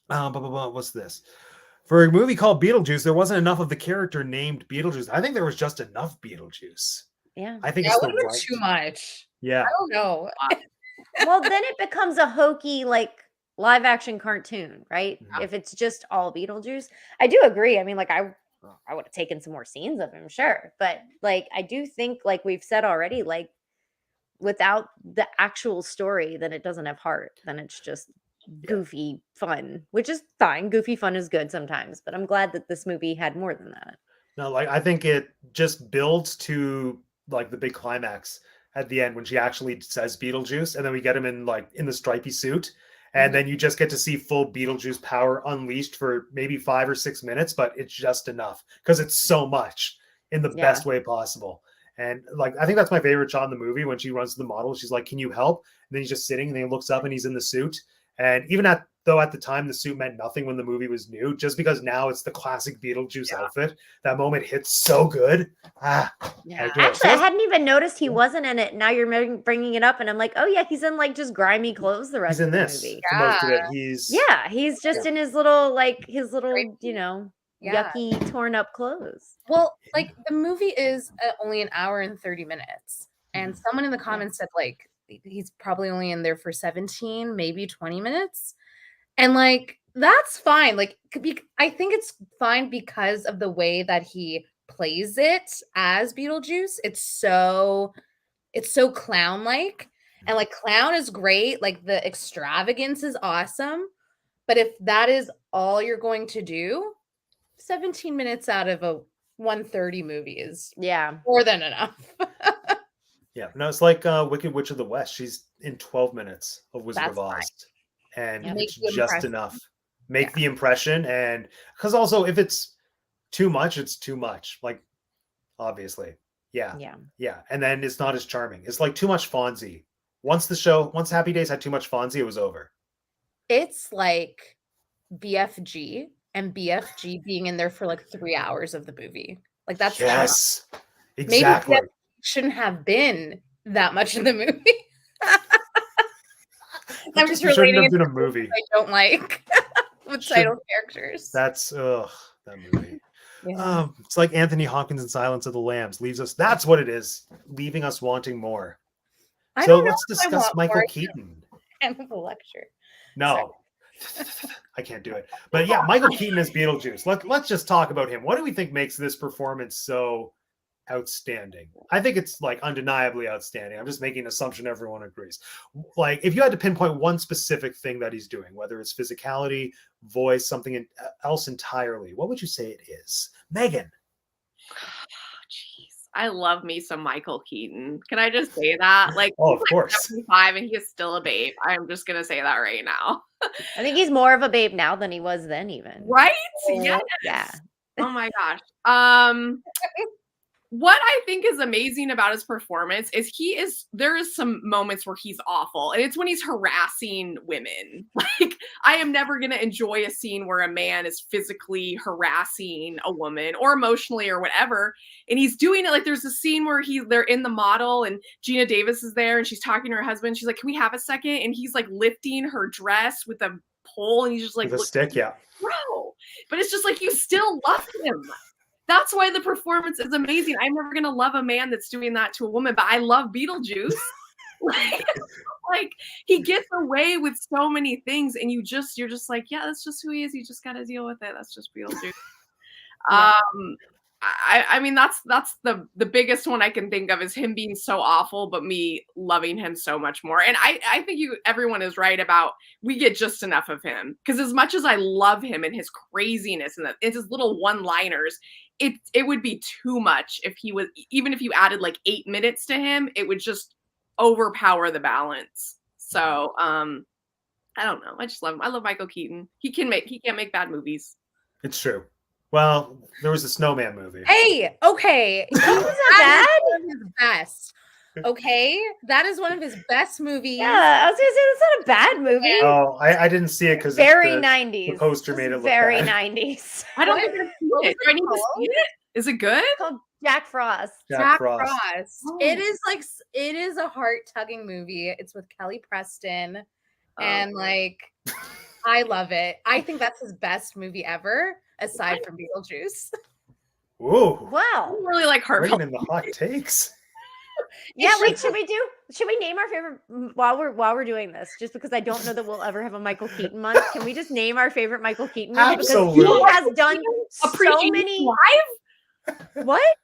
Yeah. What's this? For a movie called Beetlejuice, there wasn't enough of the character named Beetlejuice. I think there was just enough Beetlejuice. Yeah. I think That it's would the have been right. too much. Yeah. I don't know. Well, then it becomes a hokey like live action cartoon, right? Yeah. If it's just all Beetlejuice. I do agree. I mean, like I would have taken some more scenes of him, sure. But like I do think, like we've said already, like without the actual story, then it doesn't have heart. Then it's just goofy fun, which is fine. Goofy fun is good sometimes, but I'm glad that this movie had more than that. No, like I think it just builds to like the big climax at the end when she actually says Beetlejuice, and then we get him in the stripy suit, and then you just get to see full Beetlejuice power unleashed for maybe 5 or 6 minutes, but it's just enough because it's so much in the Yeah. best way possible. And like I think that's my favorite shot in the movie when she runs to the model. She's like, "Can you help?" And then he's just sitting, and then he looks up, and he's in the suit, And even though at the time the suit meant nothing when the movie was new, just because now it's the classic Beetlejuice outfit, that moment hits so good. I adore it. Actually, I hadn't even noticed he wasn't in it. Now you're bringing it up, and I'm like, oh yeah, he's in like just grimy clothes the rest He's in of the this movie. for most of it. He's He's just in his little Great. Yeah. yucky torn up clothes. Well, like the movie is only an hour and 30 minutes. And someone in the comments said like he's probably only in there for 17, maybe 20 minutes. And like that's fine. Like I think it's fine because of the way that he plays it as Beetlejuice. It's so clown-like. And like clown is great. Like the extravagance is awesome. But if that is all you're going to do, 17 minutes out of a 130 movie is more than enough. Yeah, no, it's like Wicked Witch of the West. She's in 12 minutes of Wizard That's of Oz. And Yeah. it's Make the just impression. enough. Make the impression. And because also if it's too much, it's too much. Like, obviously. Yeah. And then it's not as charming. It's like too much Fonzie. Once Happy Days had too much Fonzie, it was over. It's like BFG and BFG being in there for like 3 hours of the movie. Like that's yes, exactly. Maybe BFG shouldn't have been that much in the movie. I'm just shouldn't relating have it been a to movie. I don't like with title characters. That's that movie. Yeah. It's like Anthony Hopkins in Silence of the Lambs leaves us. That's what it is, leaving us wanting more. I So don't know let's if I discuss want Michael more Keaton. End of the lecture. No, I can't do it. But yeah, Michael Keaton as Beetlejuice. Let's just talk about him. What do we think makes this performance so outstanding? I think it's like undeniably outstanding. I'm just making an assumption everyone agrees. Like if you had to pinpoint one specific thing that he's doing, whether it's physicality, voice, something else entirely, what would you say it is? Megan. I love me some Michael Keaton. Can I just say that? Like, oh, of he's course. 75 and he is still a babe. I'm just gonna say that right now. I think he's more of a babe now than he was then, even. Right? Oh, Yes. yeah. Oh my gosh. What I think is amazing about his performance is there is some moments where he's awful, and it's when he's harassing women. Like, I am never going to enjoy a scene where a man is physically harassing a woman or emotionally or whatever. And he's doing it like there's a scene where they're in the model and Gina Davis is there and she's talking to her husband. She's like, "Can we have a second?" And he's like lifting her dress with a pole and he's just like, with a stick, yeah. Bro. But it's just like you still love him. That's why the performance is amazing. I'm never gonna love a man that's doing that to a woman, but I love Beetlejuice. like he gets away with so many things, and you're just like, yeah, that's just who he is. You just gotta deal with it. That's just Beetlejuice. Yeah. I mean that's the biggest one I can think of is him being so awful, but me loving him so much more. And I think everyone is right about we get just enough of him, because as much as I love him and his craziness and his little one-liners, it would be too much if he was, even if you added like 8 minutes to him, it would just overpower the balance. So I don't know. I just love him. I love Michael Keaton. He can't make bad movies. It's true. Well, there was a Snowman movie. Hey, okay. He was not bad. One of his best. Okay, that is one of his best movies. Yeah, I was gonna say that's not a bad movie. Oh, I didn't see it because Very 90s. The poster made it look very bad. 90s. I don't think I've seen it. Do I need to see it? Is it good? It's called Jack Frost. Jack Frost. Oh. It is a heart-tugging movie. It's with Kelly Preston, and like I love it. I think that's his best movie ever, aside from Beetlejuice. Whoa. Wow. I really like heart. Bringing in the hot takes. Yeah, wait, should we name our favorite while we're doing this? Just because I don't know that we'll ever have a Michael Keaton month. Can we just name our favorite Michael Keaton movie? Absolutely. Because he has done so Appreciation many live? What?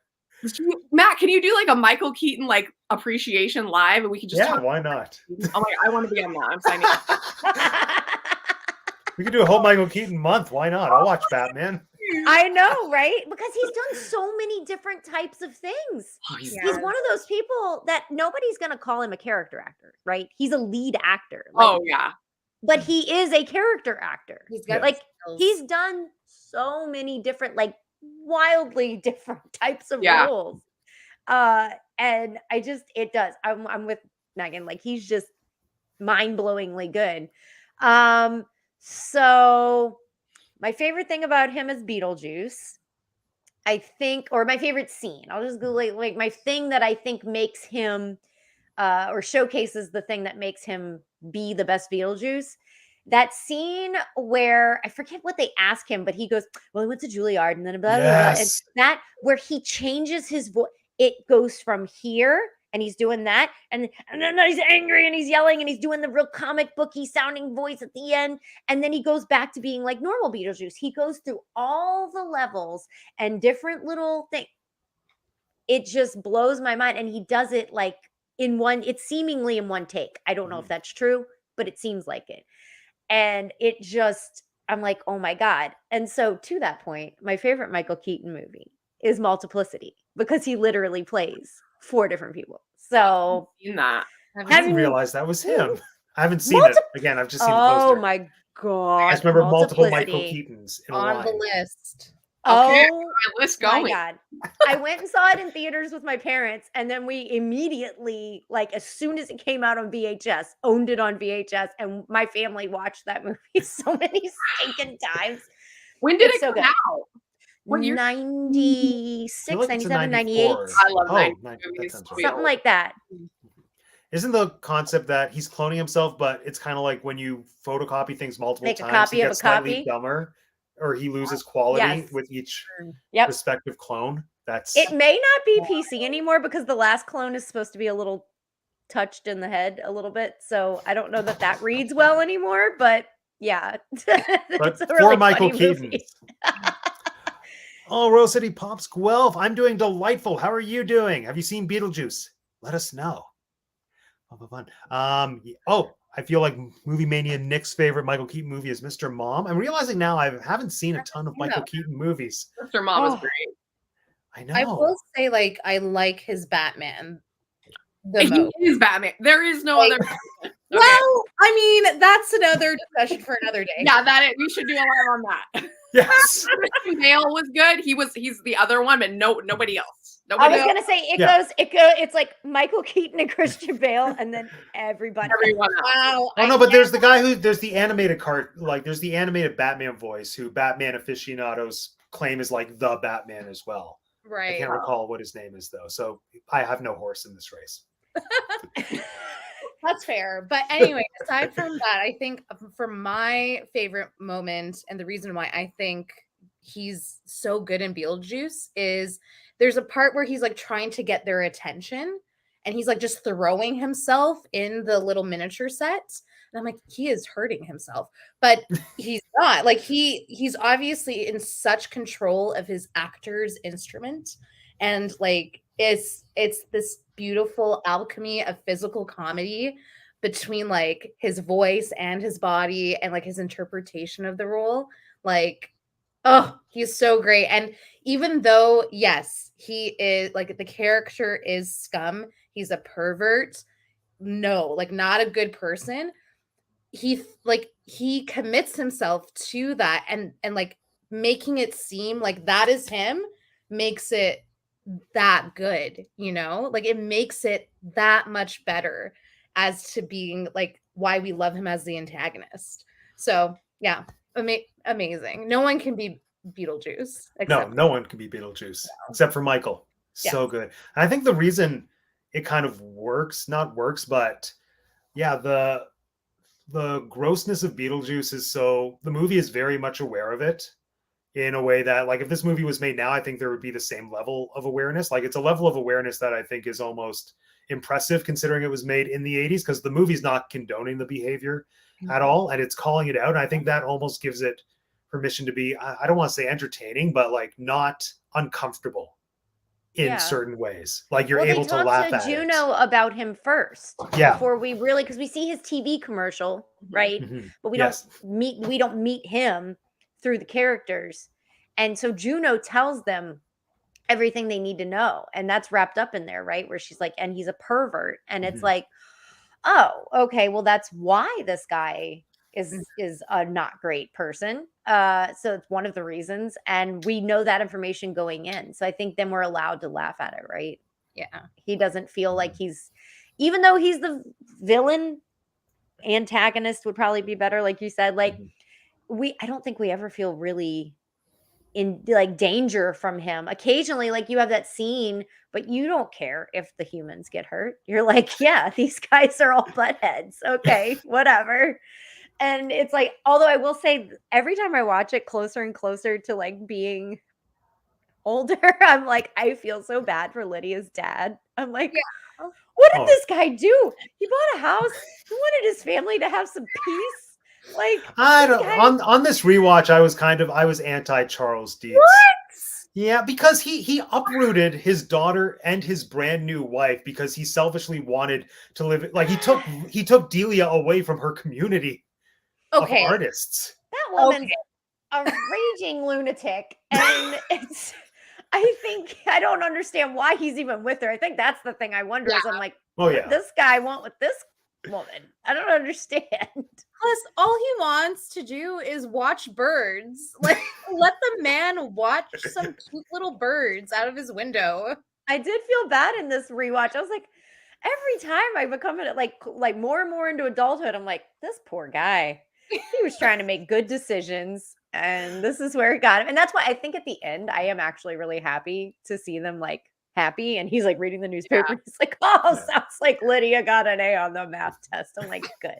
Matt, can you do like a Michael Keaton like appreciation live, and we can just Yeah, why not? Oh my, I want to be on that. I'm signing up. We could do a whole Michael Keaton month. Why not? I'll watch Batman. I know, right? Because he's done so many different types of things. He's one of those people that nobody's going to call him a character actor, right? He's a lead actor. Like, Oh yeah. But he is a character actor. He's got like skills. he's done so many different, like wildly different types of roles. And it does. I'm with Megan. Like he's just mind-blowingly good. So my favorite thing about him is Beetlejuice. I think, or my favorite scene. I'll just go like my thing that I think makes him or showcases the thing that makes him be the best Beetlejuice. That scene where I forget what they ask him, but he goes, "Well, I went to Juilliard," and then blah blah blah, and Yes. that where he changes his voice. It goes from here, and he's doing that, and then he's angry and he's yelling and he's doing the real comic booky sounding voice at the end, and then he goes back to being like normal Beetlejuice. He goes through all the levels and different little things. It just blows my mind, and he does it like it's seemingly in one take. I don't know if that's true, but it seems like it. And it just, I'm like, oh my God. And so to that point, my favorite Michael Keaton movie is Multiplicity because he literally plays 4 different people. So Seen that. I didn't realize that was him. I haven't seen it. Again, I've just seen the oh poster. my God. I just remember multiple Michael Multiplicity. Keatons in a On line. the list. Okay, Oh my list my going. God. I went and saw it in theaters with my parents, and then we immediately, like as soon as it came out on VHS, owned it on VHS, and my family watched that movie so many stinking times. When did It's it so come good. out? What year? 96, I feel like it's a 97, 98. 94. I love Oh, 90s that movies. sounds to right. be Something old. like that. Isn't the concept that he's cloning himself, but it's kind of like when you photocopy things multiple Make a times, copy he of gets a slightly copy? dumber, or he loses quality Yes. with each Yep. respective clone. That's It may not be PC anymore because the last clone is supposed to be a little touched in the head a little bit. So I don't know that reads well anymore, but yeah. but It's a for really Michael funny Keaton. movie. Oh, Rose City Pops Guelph. I'm doing delightful. How are you doing? Have you seen Beetlejuice? Let us know. Fun. Oh, I feel like Movie Mania Nick's favorite Michael Keaton movie is Mr. Mom. I'm realizing now I haven't seen a ton of Michael Keaton movies. Mr. Mom is Oh. great. I know. I will say, like, I like his Batman the He most. is Batman. There is no Like- other Batman. Okay. Well, I mean, that's another discussion for another day. Yeah, we should do a live on that. Yes. Christian Bale was good. He's the other one, but nobody else. I Nobody was else. gonna say Yeah. it's like Michael Keaton and Christian Bale, and then everybody. Everyone else. Wow. Oh no, but there's the guy there's the animated there's the animated Batman voice who Batman aficionados claim is like the Batman as well. I Right. can't recall what his name is though, so I have no horse in this race. That's fair. But anyway, aside from that, I think for my favorite moment and the reason why I think he's so good in Beetlejuice is there's a part where he's like trying to get their attention and he's like just throwing himself in the little miniature set. And I'm like, he is hurting himself, but he's not. Like he's obviously in such control of his actor's instrument. And like it's this beautiful alchemy of physical comedy between like his voice and his body and like his interpretation of the role. Like, oh, he's so great. And even though, yes, he is like the character is scum, he's a pervert, no, like not a good person. He commits himself to that and like making it seem like that is him makes it that good, you know, like it makes it that much better as to being like why we love him as the antagonist. So yeah, amazing. No one can be Beetlejuice. No one can be Beetlejuice except for Michael. So good. And I think the reason it kind of but yeah, the grossness of Beetlejuice is the movie is very much aware of it in a way that, like, if this movie was made now, I think there would be the same level of awareness. Like, it's a level of awareness that I think is almost impressive considering it was made in the 80s, because the movie's not condoning the behavior at all, and it's calling it out. And I think that almost gives it permission to be, I don't want to say entertaining, but like not uncomfortable in certain ways. Like you're able to laugh at Juno about him first. Yeah. Before we really, because we see his TV commercial, right? Mhm. But we Yes. don't meet him through the characters. And so Juno tells them everything they need to know. And that's wrapped up in there, right? Where she's like, and he's a pervert. And it's like, oh, okay, well, that's why this guy is a not great person. So it's one of the reasons. And we know that information going in. So I think then we're allowed to laugh at it, right? Yeah. He doesn't feel like even though he's the villain antagonist would probably be better, like you said. Like Mhm. I don't think we ever feel really in like danger from him. Occasionally, like you have that scene, but you don't care if the humans get hurt. You're like, yeah, these guys are all butt heads. Okay, whatever. And it's like, although I will say every time I watch it closer and closer to like being older, I'm like, I feel so bad for Lydia's dad. I'm like, Yeah. what did Oh, this guy do? He bought a house. He wanted his family to have some peace. Like I this don't guy. on this rewatch. I was anti Charles Deeds. Yeah, because he uprooted his daughter and his brand new wife because he selfishly wanted to live. Like he took Delia away from her community of Okay. artists. That woman's Okay. a raging lunatic, and it's. I think I don't understand why he's even with her. I think that's the thing I wonder. Is I'm like, Oh what yeah, this guy want with this woman? I don't understand. Plus, all he wants to do is watch birds. Like, let the man watch some cute little birds out of his window. I did feel bad in this rewatch. I was like, every time I become like more and more into adulthood, I'm like, this poor guy. He was trying to make good decisions, and this is where it got him. And that's why I think at the end, I am actually really happy to see them like happy. And he's like reading the newspaper. He's like, oh, Yeah. sounds like Lydia got an A on the math test. I'm like, good.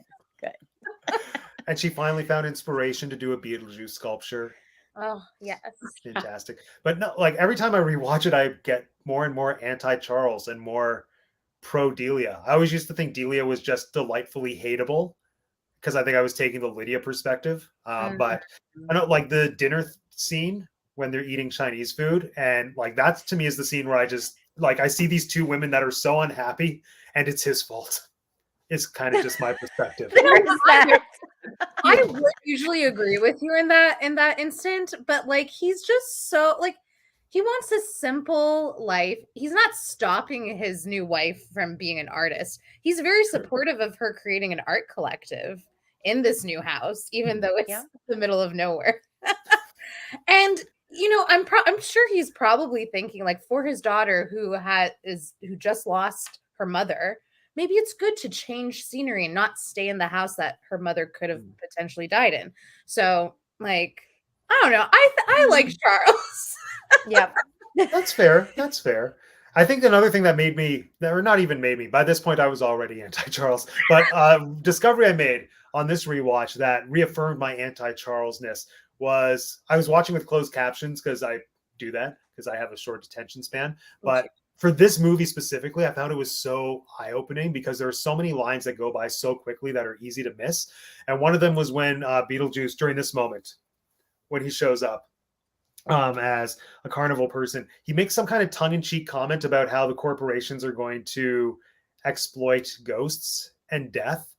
and she finally found inspiration to do a Beetlejuice sculpture. Oh, yes. Fantastic. But no, like every time I rewatch it, I get more and more anti-Charles and more pro Delia. I always used to think Delia was just delightfully hateable because I think I was taking the Lydia perspective. But I don't like the dinner scene when they're eating Chinese food, and like that to me is the scene where I just like I see these two women that are so unhappy, and it's his fault. It's kind of just my perspective. There's that. I would usually agree with you in that instant, but like he's just so like he wants a simple life. He's not stopping his new wife from being an artist. He's very supportive of her creating an art collective in this new house, even though it's the middle of nowhere. And you know, I'm sure he's probably thinking like for his daughter who just lost her mother, maybe it's good to change scenery and not stay in the house that her mother could have potentially died in. So, like, I don't know. I like Charles. Yep. That's fair. That's fair. I think another thing that made me, or not even made me, by this point I was already anti-Charles, but discovery I made on this rewatch that reaffirmed my anti-Charlesness was I was watching with closed captions because I do that because I have a short attention span. But for this movie specifically, I found it was so eye-opening because there are so many lines that go by so quickly that are easy to miss. And one of them was when Beetlejuice, during this moment, when he shows up as a carnival person, he makes some kind of tongue-in-cheek comment about how the corporations are going to exploit ghosts and death.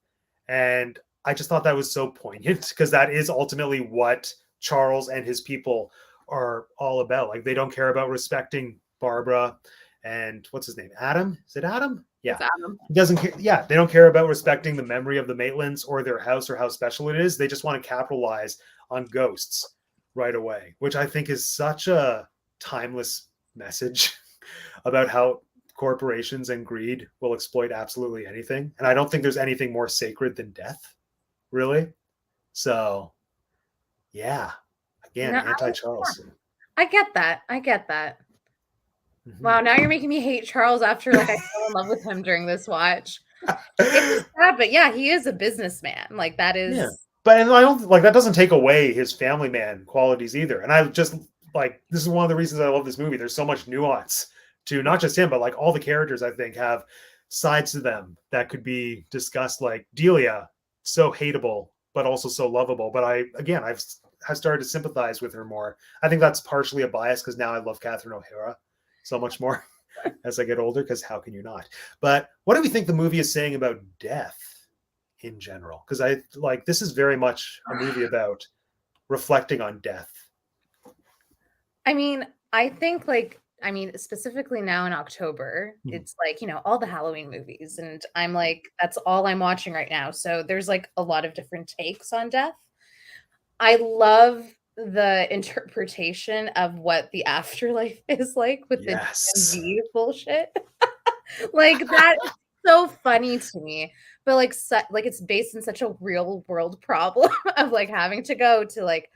And I just thought that was so poignant because that is ultimately what Charles and his people are all about. Like they don't care about respecting Barbara and what's his name? Adam? Is it Adam? Yeah. It's Adam. He doesn't care. Yeah, they don't care about respecting the memory of the Maitlands or their house or how special it is. They just want to capitalize on ghosts right away, which I think is such a timeless message about how corporations and greed will exploit absolutely anything. And I don't think there's anything more sacred than death, really. So, yeah. Again, No, anti-Charles. I get that. Wow, now you're making me hate Charles after like I fell in love with him during this watch. It's sad, but yeah, he is a businessman. Like that is. Yeah. But and I don't like that doesn't take away his family man qualities either. And I just like this is one of the reasons I love this movie. There's so much nuance to not just him, but like all the characters I think have sides to them that could be discussed. Like Delia, so hateable, but also so lovable. But I've started to sympathize with her more. I think that's partially a bias because now I love Catherine O'Hara so much more as I get older, because how can you not? But what do we think the movie is saying about death in general? Because I like this is very much a movie about reflecting on death. I mean, specifically now in October, it's like, you know, all the Halloween movies. And I'm like, that's all I'm watching right now. So there's like a lot of different takes on death. I love the interpretation of what the afterlife is like with the DMV bullshit. Like that so funny to me. But like like it's based in such a real world problem of like having to go to like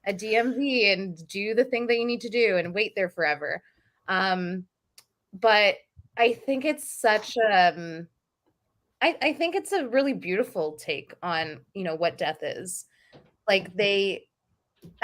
a DMV and do the thing that you need to do and wait there forever. But I think it's such I think it's a really beautiful take on, you know, what death is. Like I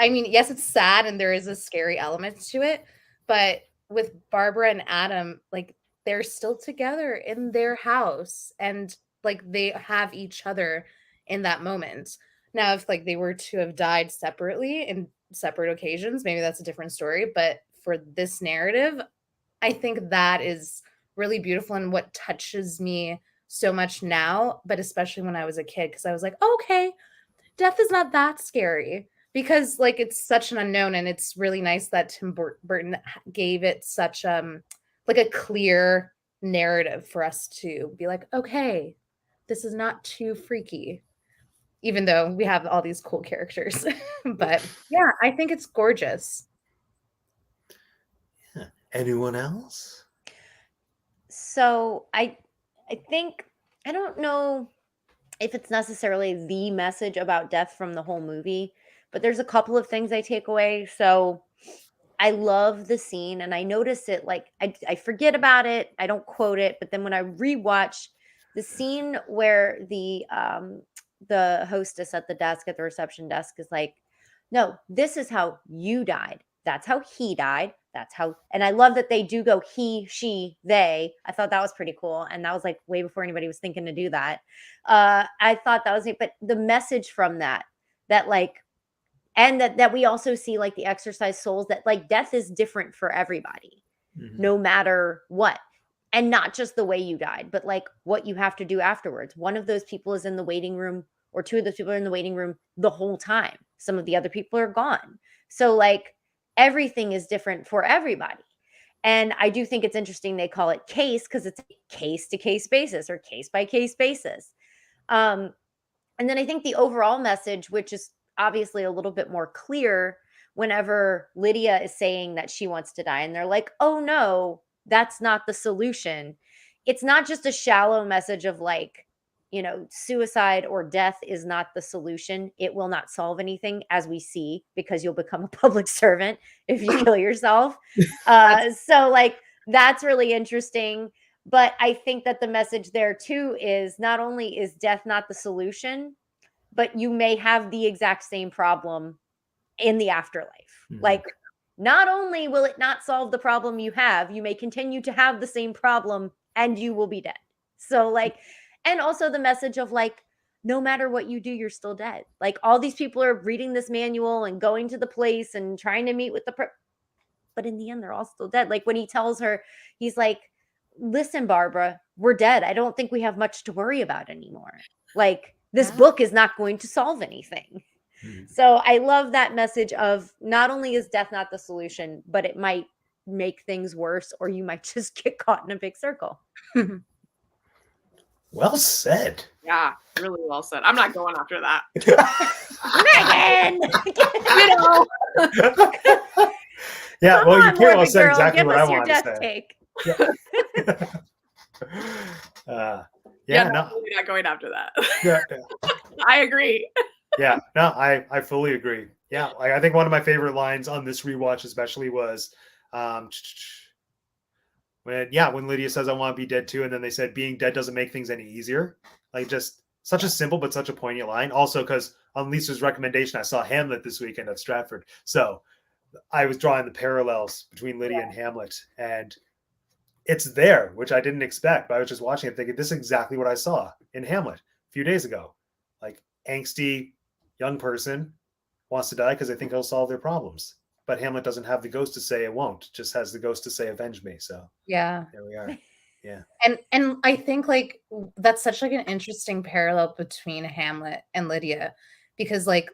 mean, yes, it's sad and there is a scary element to it, but with Barbara and Adam, like they're still together in their house and like they have each other in that moment. Now, if like they were to have died separately in separate occasions, maybe that's a different story. But for this narrative, I think that is really beautiful and what touches me so much now, but especially when I was a kid, because I was like, okay, death is not that scary because like it's such an unknown, and it's really nice that Tim Burton gave it such like a clear narrative for us to be like, okay, this is not too freaky, even though we have all these cool characters. But yeah, I think it's gorgeous. Yeah. Anyone else? So I think, I don't know if it's necessarily the message about death from the whole movie, but there's a couple of things I take away. So I love the scene, and I notice it, like I forget about it, I don't quote it, but then when I rewatch the scene where the hostess at the desk, at the reception desk, is like, no, this is how you died. That's how he died. That's how, and I love that they do go he, she, they. I thought that was pretty cool. And that was like way before anybody was thinking to do that. I thought that was it. But the message from that like, and that we also see like the exercise souls, that like death is different for everybody, no matter what. And not just the way you died, but like what you have to do afterwards. One of those people is in the waiting room, or two of those people are in the waiting room the whole time. Some of the other people are gone. So like everything is different for everybody. And I do think it's interesting they call it case, because it's a case to case basis or case by case basis. And then I think the overall message, which is obviously a little bit more clear whenever Lydia is saying that she wants to die, and they're like, oh no, that's not the solution. It's not just a shallow message of like, you know, suicide or death is not the solution. It will not solve anything, as we see, because you'll become a public servant if you kill yourself. So like, that's really interesting. But I think that the message there too is not only is death not the solution, but you may have the exact same problem in the afterlife. Like, not only will it not solve the problem you have, you may continue to have the same problem and you will be dead. So like, and also the message of like, no matter what you do, you're still dead. Like all these people are reading this manual and going to the place and trying to meet with the but in the end, they're all still dead. Like when he tells her, he's like, listen, Barbara, we're dead. I don't think we have much to worry about anymore. Like this book is not going to solve anything. So I love that message of not only is death not the solution, but it might make things worse, or you might just get caught in a big circle. Well said. Yeah, really well said. I'm not going after that. Megan! You know. Yeah, Come well, you on, can't all Morbid say Girl, exactly give what I us your wanted death to say. take. Yeah, no, no. really not going after that. Yeah, I agree. yeah, no, I fully agree. Yeah, like I think one of my favorite lines on this rewatch especially was when Lydia says I want to be dead too, and then they said being dead doesn't make things any easier. Like just such a simple but such a poignant line. Also, because on Lisa's recommendation, I saw Hamlet this weekend at Stratford, so I was drawing the parallels between Lydia and Hamlet, and it's there, which I didn't expect. But I was just watching it thinking, this is exactly what I saw in Hamlet a few days ago. Like angsty young person wants to die because they think it'll solve their problems. But Hamlet doesn't have the ghost to say it won't, just has the ghost to say, avenge me. So yeah, there we are. Yeah. And I think like that's such like an interesting parallel between Hamlet and Lydia, because like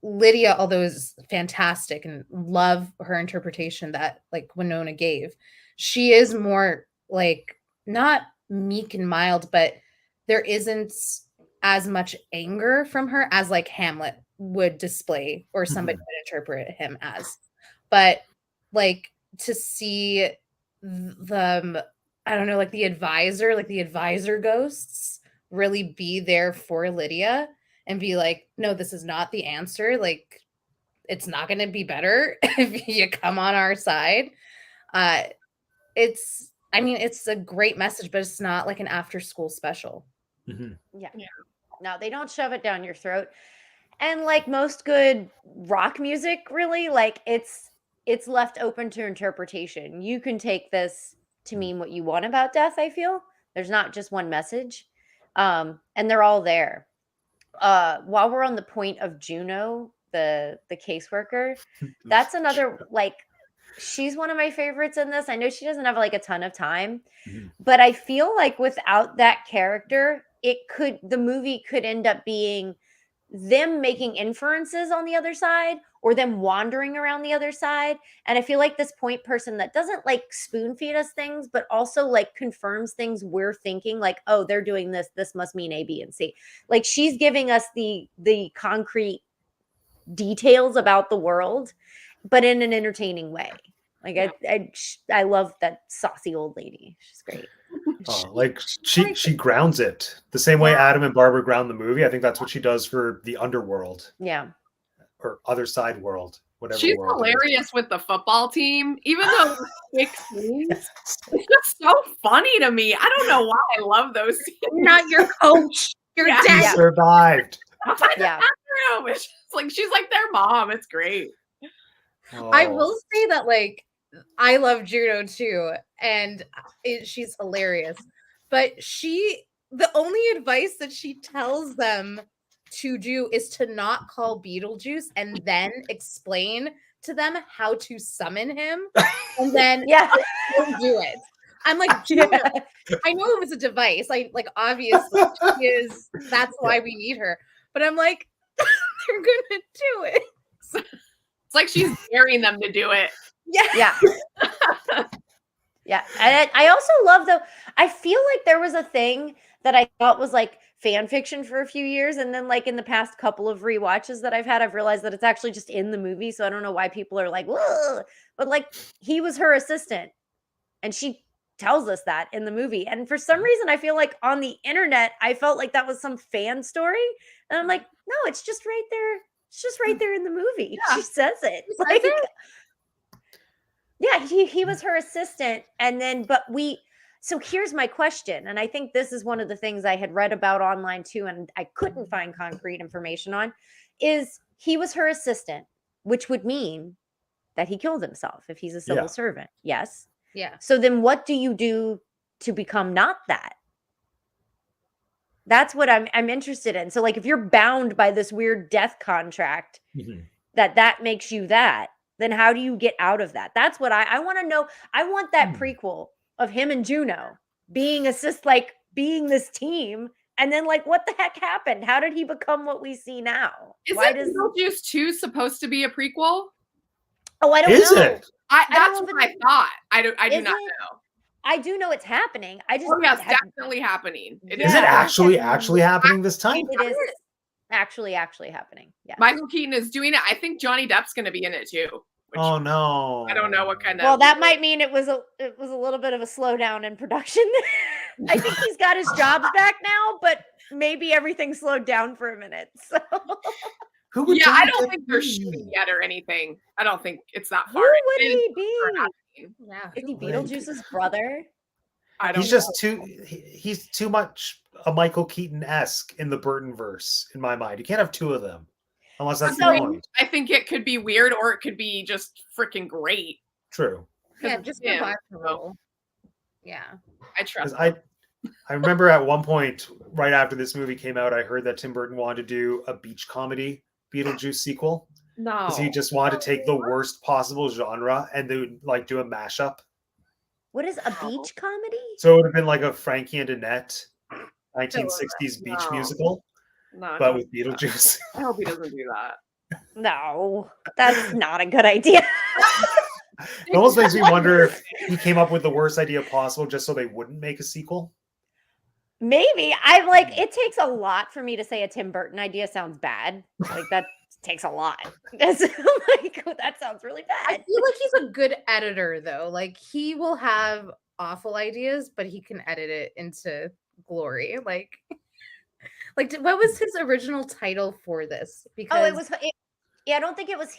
Lydia, although is fantastic and love her interpretation that like Winona gave, she is more like not meek and mild, but there isn't as much anger from her as like Hamlet would display or somebody would interpret him as. But like to see them I don't know, like the advisor ghosts really be there for Lydia and be like, no, this is not the answer. Like, it's not going to be better if you come on our side. It's a great message, but it's not like an after school special. Yeah. No, they don't shove it down your throat. And like most good rock music, really, like it's left open to interpretation. You can take this to mean what you want about death, I feel. There's not just one message. And they're all there. While we're on the point of Juno, the caseworker, that's another, like, she's one of my favorites in this. I know she doesn't have like a ton of time, but I feel like without that character, the movie could end up being them making inferences on the other side or them wandering around the other side. And I feel like this point person that doesn't like spoon feed us things, but also like confirms things we're thinking, like, oh, they're doing this must mean A, B, and C. Like, she's giving us the concrete details about the world, but in an entertaining way. Like, I love that saucy old lady. She's great. Like she grounds it the same way Adam and Barbara ground the movie. I think that's what she does for the underworld. Yeah. Or other side world, whatever. She's world hilarious with the football team, even though big scenes. It's just so funny to me. I don't know why I love those scenes. Not your coach. You're He dead. survived. Outside the bathroom. It's just like she's like their mom. It's great. I will say that, like, I love Juno too, and she's hilarious. But the only advice that she tells them to do is to not call Beetlejuice and then explain to them how to summon him, and then don't do it. I'm like, Juno, I know it was a device. Obviously she is. That's why we need her. But I'm like, they're gonna do it. It's like she's daring them to do it. Yeah. Yeah. And I also love, though, I feel like there was a thing that I thought was like fan fiction for a few years. And then like in the past couple of rewatches that I've had, I've realized that it's actually just in the movie. So I don't know why people are like, whoa, but like he was her assistant and she tells us that in the movie. And for some reason, I feel like on the internet, I felt like that was some fan story. And I'm like, no, it's just right there. It's just right there in the movie. Yeah. She says it. Like, yeah, he was her assistant. And then, so here's my question. And I think this is one of the things I had read about online too, and I couldn't find concrete information on, is he was her assistant, which would mean that he killed himself if he's a civil servant. Yes. Yeah. So then what do you do to become not that? That's what I'm interested in. So like, if you're bound by this weird death contract, that makes you that, then how do you get out of that? That's what I want to know. I want that prequel of him and Juno being being this team. And then like, what the heck happened? How did he become what we see now? Is Beetlejuice 2 supposed to be a prequel? Oh, I don't know. Is it? That's what I thought. I do not know. I do know it's happening. I just it's definitely happening. Is it actually happening this time? It is actually happening. Yeah. Michael Keaton is doing it. I think Johnny Depp's going to be in it too. Oh no! I don't know what kind of. Well, that might mean it was a little bit of a slowdown in production. I think he's got his jobs back now, but maybe everything slowed down for a minute. So. I don't think they're shooting yet or anything. I don't think it's that far. Who would he be? Yeah. Is he Beetlejuice's brother? I don't. He's just he's too much a Michael Keaton-esque in the Burton verse in my mind. You can't have two of them unless that's the point. I think it could be weird or it could be just freaking great. True. Yeah, just provide the role. Yeah. I trust. I remember at one point right after this movie came out, I heard that Tim Burton wanted to do a beach comedy Beetlejuice sequel. No. Because he just wanted to take the worst possible genre and they would like do a mashup. What is a beach comedy? So it would have been like a Frankie and Annette 1960s beach musical, but with Beetlejuice. I hope he doesn't do that. No, that's not a good idea. It almost makes me wonder if he came up with the worst idea possible just so they wouldn't make a sequel. Maybe. It takes a lot for me to say a Tim Burton idea sounds bad. Like that takes a lot. That's that sounds really bad. I feel like he's a good editor though. Like he will have awful ideas, but he can edit it into glory. Like what was his original title for this? Because Oh, yeah, I don't think it was.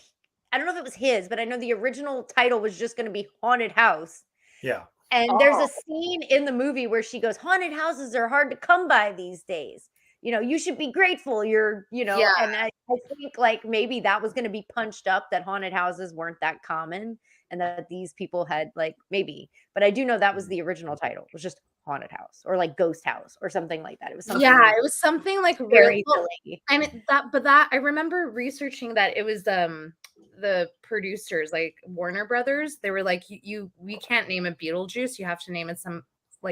I don't know if it was his, but I know the original title was just going to be Haunted House. Yeah. And there's a scene in the movie where she goes, haunted houses are hard to come by these days. You know, you should be grateful. Yeah. And I think like maybe that was going to be punched up that haunted houses weren't that common and that these people had like maybe. But I do know that was the original title. It was just Haunted House or like Ghost House or something like that. It was something. Yeah, it was something like very real, silly. and I remember researching that it was the producers, like Warner Brothers, they were like, we can't name it Beetlejuice, you have to name it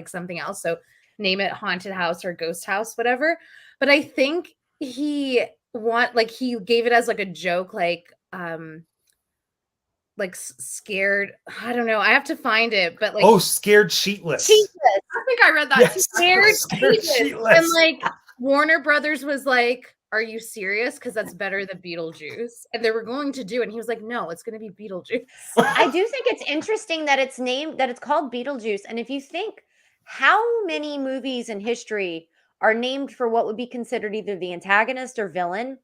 something else, so name it Haunted House or Ghost House, whatever. But I think he gave it as like a joke, scared, I don't know, I have to find it, but like Scared Sheetless. I think I read that too. Scared Sheetless. And like Warner Brothers was like, are you serious? Because that's better than Beetlejuice. And they were going to do it. And he was like, no, it's going to be Beetlejuice. I do think it's interesting that it's called Beetlejuice. And if you think how many movies in history are named for what would be considered either the antagonist or villain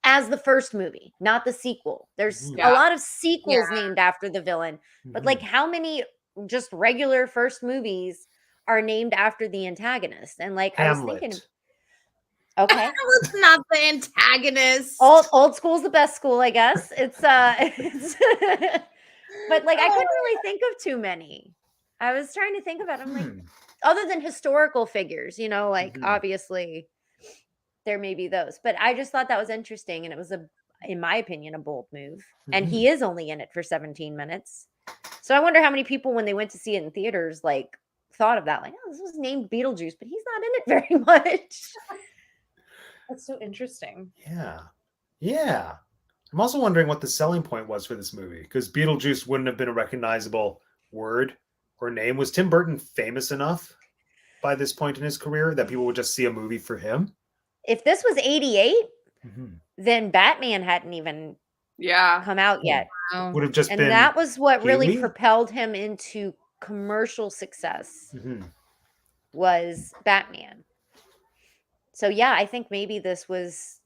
as the first movie, not the sequel. There's a lot of sequels named after the villain, but like how many just regular first movies are named after the antagonist? And like Hamlet. I was thinking, okay, Hamlet's not the antagonist. old school's the best school, I guess. It's but like I couldn't really think of too many. I was trying to think about it. I'm like, other than historical figures, like obviously there may be those, but I just thought that was interesting, and it was in my opinion, a bold move. And he is only in it for 17 minutes. So I wonder how many people, when they went to see it in theaters, like thought of that, like, oh, this was named Beetlejuice, but he's not in it very much. That's so interesting. Yeah. I'm also wondering what the selling point was for this movie, because Beetlejuice wouldn't have been a recognizable word or name. Was Tim Burton famous enough by this point in his career that people would just see a movie for him? If this was 88, then Batman hadn't even come out yet. Would have just and been, that was what really Huey? propelled him into commercial success was Batman. So yeah, I think maybe this was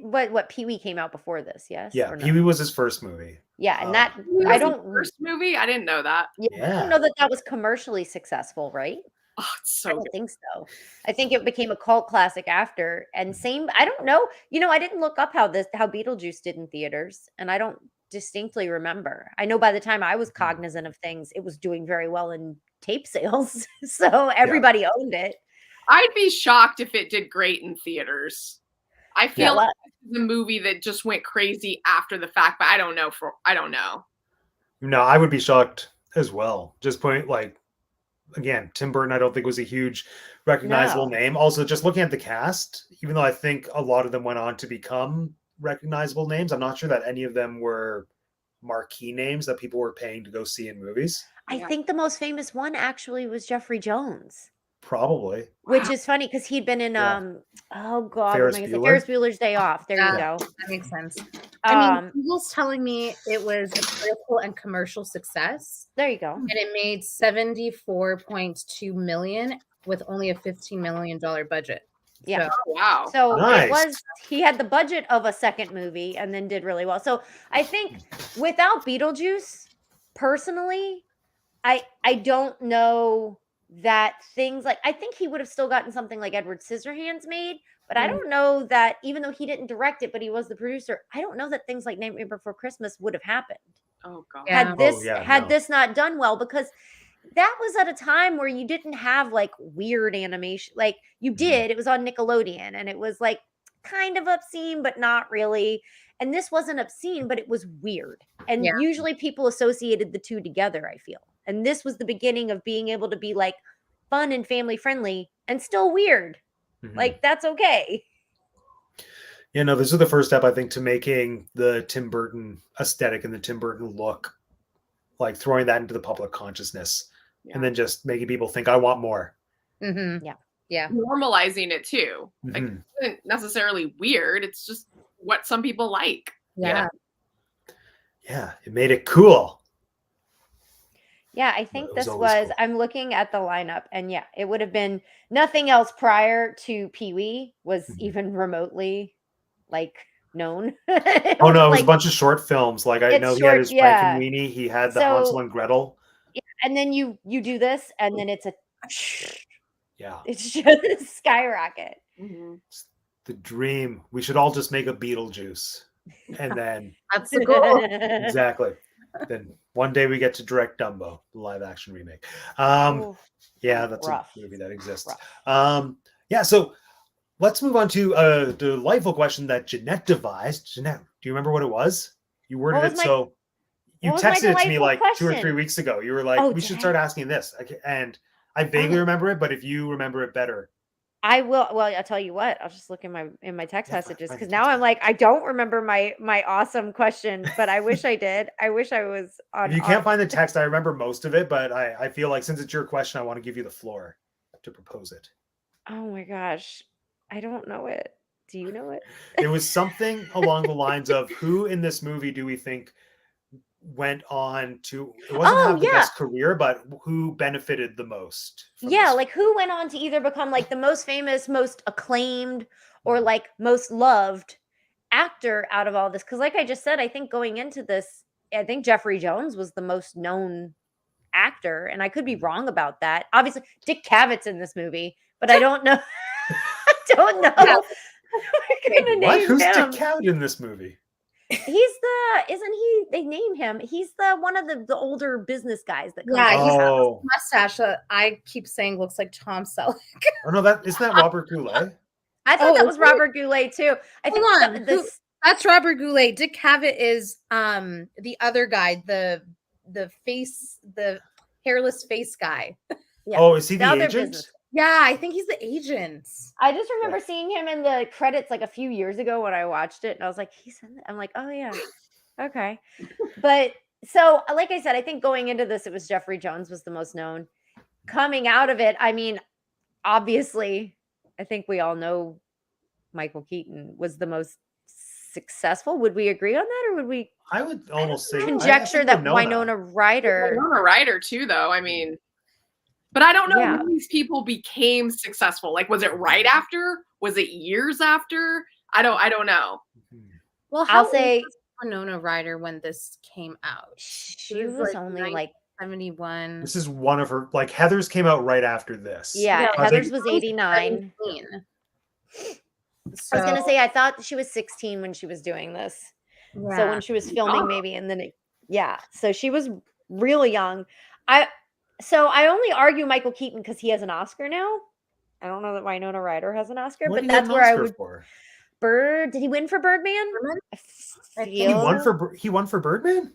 what Pee-wee came out before this, yes? Yeah, Or no? Pee-wee was his first movie. Yeah, and that I don't first movie. I didn't know that. I don't know that was commercially successful, right? Oh, it's so I don't good. think so. I think it became a cult classic after. And same, I don't know. I didn't look up how Beetlejuice did in theaters, and I don't distinctly remember. I know by the time I was cognizant of things, it was doing very well in tape sales, so everybody owned it. I'd be shocked if it did great in theaters. I feel like it's a movie that just went crazy after the fact, but I don't know. No, I would be shocked as well. Just point again, Tim Burton, I don't think was a huge recognizable name. Also, just looking at the cast, even though I think a lot of them went on to become recognizable names, I'm not sure that any of them were marquee names that people were paying to go see in movies. I think the most famous one actually was Jeffrey Jones. Probably. Which is funny because he'd been in Ferris Ferris Bueller's Day Off. There you go. That makes sense. I mean, Google's telling me it was a critical and commercial success. There you go. And it made $74.2 million with only a $15 million budget. Yeah. So, wow. So Nice. he had the budget of a second movie and then did really well. So I think without Beetlejuice, personally, I don't know that things like, I think he would have still gotten something like Edward Scissorhands made, but I don't know that, even though he didn't direct it, but he was the producer, I don't know that things like Nightmare Before Christmas would have happened. Oh god. Yeah. Had this not done well, because that was at a time where you didn't have like weird animation. Like you did, it was on Nickelodeon and it was like kind of obscene, but not really. And this wasn't obscene, but it was weird. And usually people associated the two together, I feel. And this was the beginning of being able to be like fun and family friendly and still weird. Like that's okay. Yeah, no, this is the first step, I think, to making the Tim Burton aesthetic and the Tim Burton look, like throwing that into the public consciousness and then just making people think, I want more. Yeah. Normalizing it too. Like it isn't necessarily weird. It's just what some people like. Yeah, it made it cool. Yeah, I think it was this always was. cool. I'm looking at the lineup, and yeah, it would have been nothing else prior to Pee Wee was Mhm. even remotely like known. Oh no, it was a like bunch of short films. Like I know it's he had short, his Frank and yeah. Weenie. He had the Hansel So and Gretel. yeah, and then you do this, and then it's a Yeah, it's just skyrocket. Mhm. it's the dream. We should all just make a Beetlejuice, and then That's the goal. exactly. Then one day we get to direct Dumbo, the live action remake. Oof, Yeah, that's rough. a movie that exists. Rough. Yeah, so let's move on to a delightful question that Jeanette devised. Jeanette, do you remember what it was? You worded What was it my- so. You what was my texted it to me delightful like 2 or 3 question? weeks ago. You were like, Oh, "We did should I? start asking this," and I vaguely Oh. remember it. But if you remember it better, I will. Well, I'll tell you what. I'll just look in my text Yeah, messages find because the now text I'm like I don't remember my awesome question, but I wish I did. I wish I was on. if you can't find the text, I remember most of it. But I feel like since it's your question, I want to give you the floor to propose it. Oh my gosh, I don't know it. Do you know it? It was something along the lines of who in this movie do we think went on to it wasn't Oh have the yeah, best career, but who benefited the most from yeah. this? Like who went on to either become like the most famous, most acclaimed, or Mhm. like most loved actor out of all this? Because like I just said, I think going into this, I think Jeffrey Jones was the most known actor, and I could be Mhm. wrong about that. Obviously, Dick Cavett in this movie, but I don't know. I don't know. Yeah. We're gonna What? name Who's Dick him. Cavett in this movie? He's the isn't he? They name him. He's the one of the older business guys that comes. Yeah, out. he's Oh, mustache that I keep saying looks like Tom Selleck. oh no, that isn't that Robert Goulet? I thought Oh, that is was it? Robert Goulet too. I think Hold on, who- this. That's Robert Goulet. Dick Cavett is the other guy, the hairless face guy. Yeah, Oh, is he the the other agent? business. Yeah, I think he's the agent. I just remember seeing him in the credits like a few years ago when I watched it, and I was like, he's in it. I'm like, oh yeah, okay. But so, like I said, I think going into this, it was Jeffrey Jones was the most known. Coming out of it, I mean, obviously, I think we all know Michael Keaton was the most successful. Would we agree on that, or would we I would almost say conjecture think that Winona Ryder? Winona Ryder too, though. I mean, but I don't know Yeah. when these people became successful. Like, was it right after? Was it years after? I don't know. Mhm. Well, I'll how say old was Winona Ryder when this came out? she was only like 71. This is one of her like Heather's came out right after this. yeah. I Heather's think- was 89. 17. I was gonna say I thought she was 16 when she was doing this. yeah. So when she was filming, Oh. maybe, and then yeah. So she was really young. I only argue Michael Keaton because he has an Oscar now. I don't know that Winona Ryder has an Oscar, What but did he get that's an where I Oscar would. for? Did he win for Birdman? Birdman? I think He won feel for Birdman?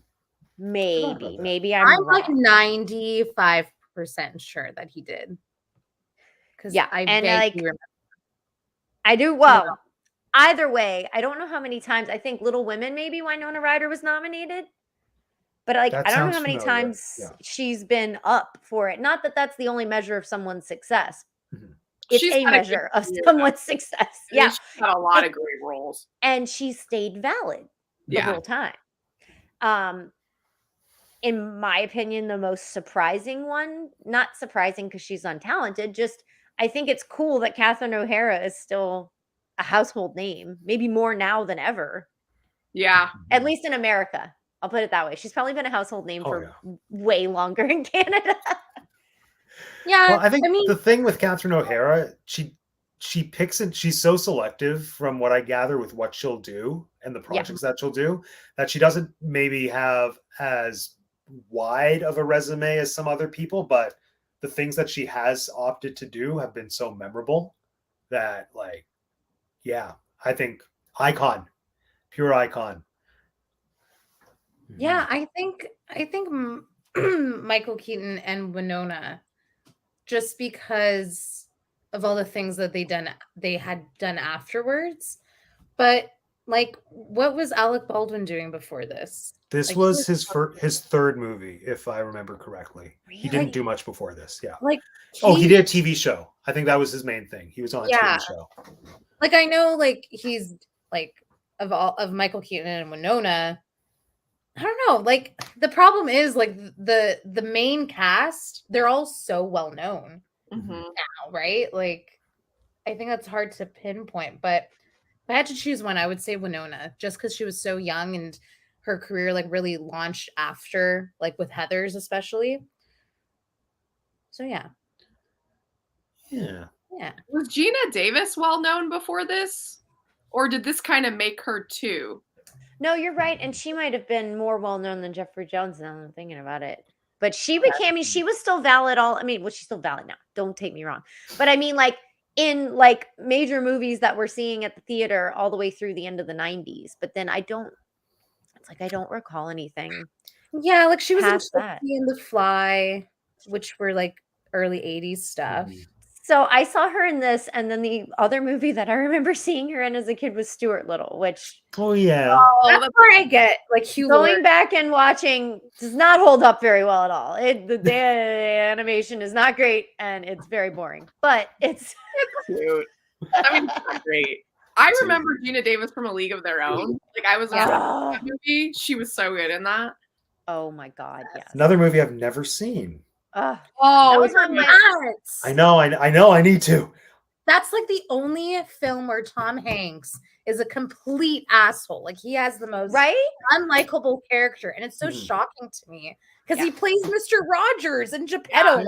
maybe. that. Maybe I'm I'm like wrong. 95% sure that he did. Because Yeah, I and, vaguely like, remember. I do well. Either way, I don't know how many times. I think Little Women, maybe Winona Ryder was nominated, but like That I don't know sounds how many familiar, times yeah. she's been up for it. Not that that's the only measure of someone's success. Mhm. It's She's a had a good measure of career, though. someone's success. I mean, Yeah, she's had a lot of great roles. and she stayed valid the Yeah. whole time. In my opinion, the most surprising one, not surprising because she's untalented, just I think it's cool that Catherine O'Hara is still a household name, maybe more now than ever, Yeah. at least in America. I'll put it that way. She's probably been a household name Oh, for way longer in Canada. Yeah, Well, I think mean, the thing with Catherine O'Hara, she picks it. She's so selective, from what I gather, with what she'll do and the projects that she'll do, that she doesn't maybe have as wide of a resume as some other people. But the things that she has opted to do have been so memorable that, like, yeah, I think icon, pure icon. yeah, I think Michael Keaton and Winona, just because of all the things that they had done afterwards. But like, what was Alec Baldwin doing before this? This Like, was his third movie, if I remember correctly. He didn't Really? do much before this. Yeah. Like, Oh, he did a TV show. I think that was his main thing. He was on a Yeah. TV show. Like, I know, like, he's like of Michael Keaton and Winona. I don't know. Like the problem is like the main cast, they're all so well known Mhm. now, right? Like I think that's hard to pinpoint, but if I had to choose one, I would say Winona, just because she was so young and her career like really launched after, like with Heathers especially. So yeah. Yeah. Yeah. Was Gina Davis well known before this? Or did this kind of make her too? No, you're right. And she might have been more well known than Jeffrey Jones now that I'm thinking about it. But she became, I mean, she was still valid well, she's still valid now. Don't take me wrong. But I mean, like in like major movies that we're seeing at the theater all the way through the end of the 90s. But then I don't recall anything. Yeah, like she was in Past that. Gypsy and The Fly, which were like early 80s stuff. Mhm. So I saw her in this, and then the other movie that I remember seeing her in as a kid was Stuart Little, which Oh yeah. That's where I get like Hugh going Laurie. back and watching does not hold up very well at all. The animation is not great, and it's very boring. But it's Cute. I mean, it's great. I remember Gina Davis from A League of Their Own. Like I was obsessed with that movie. She was so good in that. oh my god, yes. Another movie I've never seen. Ugh. Oh, That was on my- Nuts. I know. I need to. That's like the only film where Tom Hanks is a complete asshole. Like he has the most right? unlikable character, and it's so Mhm. shocking to me because he Yeah. plays Mr. Rogers and Geppetto.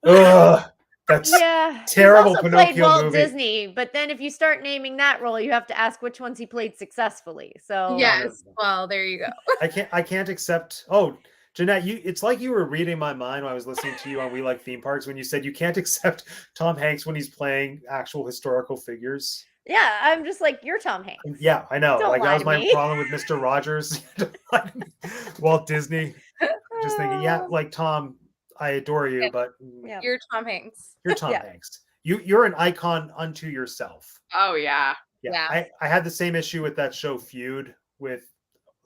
Ugh, that's Yeah. terrible He's also Pinocchio played Walt movie. Disney, but then if you start naming that role, you have to ask which ones he played successfully. So Yes. Well, there you go. I can't accept. Oh, Jeanette, it's like you were reading my mind when I was listening to you on We Like Theme Parks when you said you can't accept Tom Hanks when he's playing actual historical figures. yeah, I'm just like, you're Tom Hanks. Yeah, I know. Don't Like lie that was to my me. problem with Mr. Rogers, Walt Disney. Just thinking, yeah, like Tom, I adore you, Yeah. but Yeah. You're Tom Hanks. you're Tom Yeah. Hanks. You're an icon unto yourself. Oh yeah. Yeah. I had the same issue with that show Feud with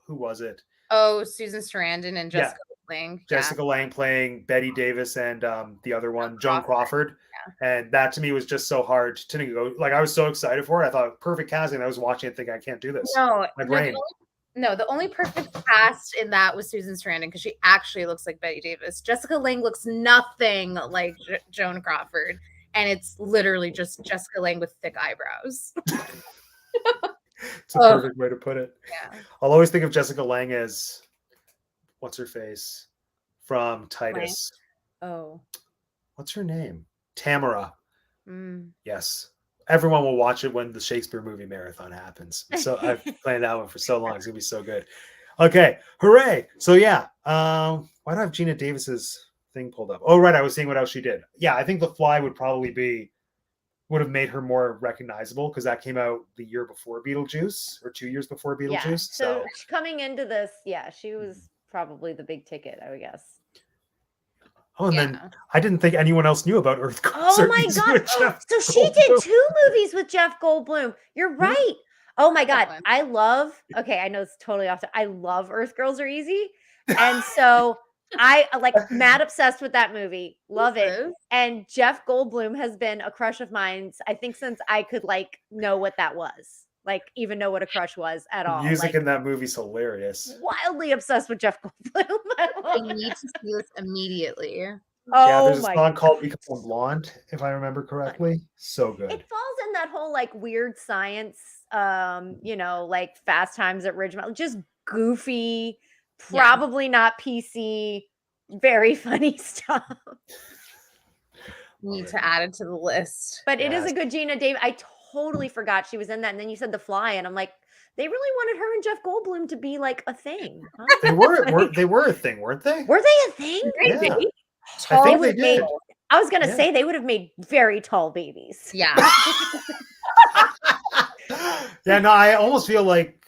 who was it? Oh, Susan Sarandon and Yeah. Jessica Lange. Jessica Lange playing Betty Davis and the other one, Joan Crawford. And that to me was just so hard to go. Like I was so excited for it. I thought perfect casting. I was watching it thinking I can't do this. No, My no, brain. the only perfect cast in that was Susan Sarandon because she actually looks like Betty Davis. Jessica Lange looks nothing like Joan Crawford, and it's literally just Jessica Lange with thick eyebrows. It's a perfect way to put it. Yeah. I'll always think of Jessica Lange as what's her face from Titus. Oh. What's her name? Tamara. Mm. Yes. Everyone will watch it when the Shakespeare movie marathon happens. So I've planned that one for so long. It's gonna be so good. Okay, hooray! So yeah, why do I have Gina Davis's thing pulled up? Oh right, I was seeing what else she did. Yeah, I think The Fly would have made her more recognizable because that came out the year before Beetlejuice or 2 years before Beetlejuice. Yeah. So coming into this, yeah, she was probably the big ticket, I would guess. oh, and then I didn't think anyone else knew about Earth Girls. Oh Are my Easy god! with Jeff So she Goldblum. did 2 movies with Jeff Goldblum. You're right. Oh my god, one. I love. Okay, I know it's totally off. I love Earth Girls Are Easy, and so I like mad obsessed with that movie. Love it. And Jeff Goldblum has been a crush of mine. I think since I could like know what that was, like even know what a crush was at all. Music Like, in that movie's hilarious. wildly obsessed with Jeff Goldblum. I need to see this immediately. Yeah, Oh there's a my song called Become a Blonde, if I remember correctly. So good. It falls in that whole like weird science, like Fast Times at Ridgemont, just goofy, probably not PC, very funny stuff. Need to add it to the list. But it is Yes. a good Gina Davis. I totally forgot she was in that. And then you said The Fly, and I'm like, they really wanted her and Jeff Goldblum to be like a thing. Huh? They were a thing, weren't they? Were they a thing? Yeah. Tall I think they with did. gold. I was gonna Yeah. say they would have made very tall babies. Yeah. Yeah, no, I almost feel like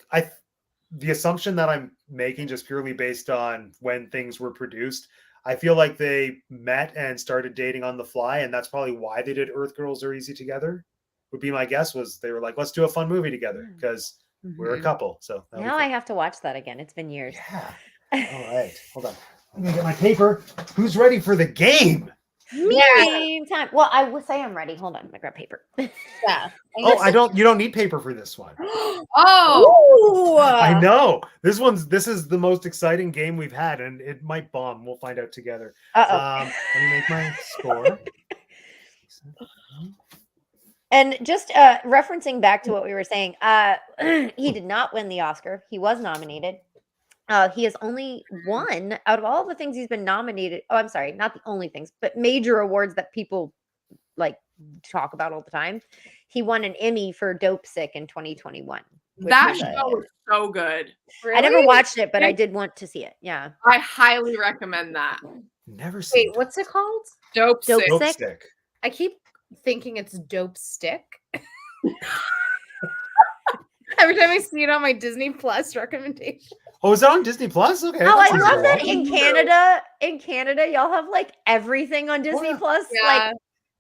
the assumption that I'm making just purely based on when things were produced, I feel like they met and started dating on the fly, and that's probably why they did Earth Girls Are Easy together. Would be my guess was they were like, let's do a fun movie together because we're a couple. So that'll be Now fun. I have to watch that again. It's been years. Yeah. All right. Hold on. Let me get my paper. Who's ready for the game? Meantime, well, I will say I'm ready. Hold on, I grab paper. Yeah. Oh, you don't need paper for this one. Oh, Ooh, I know. This is the most exciting game we've had, and it might bomb. We'll find out together. Uh-oh. Let me make my score. And just referencing back to what we were saying, he did not win the Oscar. He was nominated. He has only won out of all the things he's been nominated. Oh, I'm sorry, not the only things, but major awards that people like talk about all the time. He won an Emmy for Dope Sick in 2021. that show was so good. I never watched it, but I did want to see it. Yeah. I highly recommend that. Never seen. Wait, what's it called? Dope Dope Sick. Dope Sick? Stick. I keep thinking it's Dope Stick. Every time I see it on my Disney Plus recommendation. Oh, is that on Disney Plus? Okay. Oh, I that's love that easy. in Canada. In Canada, y'all have like everything on Disney yeah. Plus, Yeah. like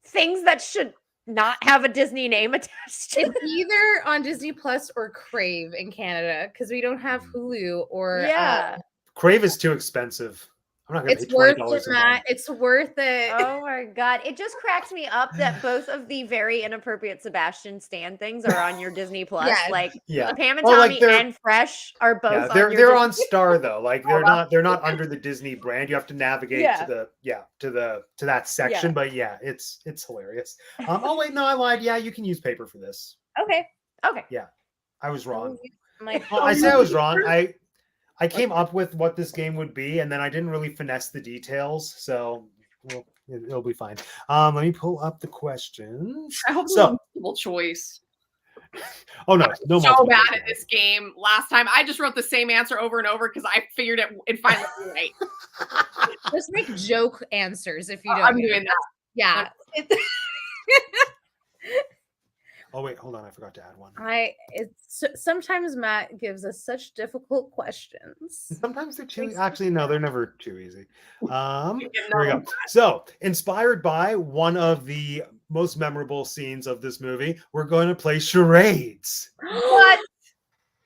things that should not have a Disney name attached to It's either on Disney Plus or Crave in Canada because we don't have Hulu or Yeah. Crave is too expensive. I'm not gonna it's pay worth $20 it, a Matt. month. It's worth it. Oh my god. It just cracks me up that both of the very inappropriate Sebastian Stan things are on your Disney Plus. Yes. Like Yeah. Pam and Well, like, Tommy they're- and Fresh are both Yeah, on they're your they're Disney- on Star though. Like they're not under the Disney brand. You have to navigate Yeah. to that section. Yeah. But yeah, it's hilarious. Oh wait, no, I lied. Yeah, you can use paper for this. Okay. Okay. I was wrong. My Well, I say I was wrong. I came up with what this game would be, and then I didn't really finesse the details, so it'll be fine. Let me pull up the questions. I hope So- so. Multiple choice. Oh no, no So multiple bad choice. at this game. Last time I just wrote the same answer over and over because I figured it finally be right. Just make joke answers if you don't. I'm get doing it. that. Yeah. Oh wait, hold on, I forgot to add one. Sometimes Matt gives us such difficult questions. Sometimes they're too. Actually, no, they're never too easy. Here we No. go. So, inspired by one of the most memorable scenes of this movie, we're going to play charades. What?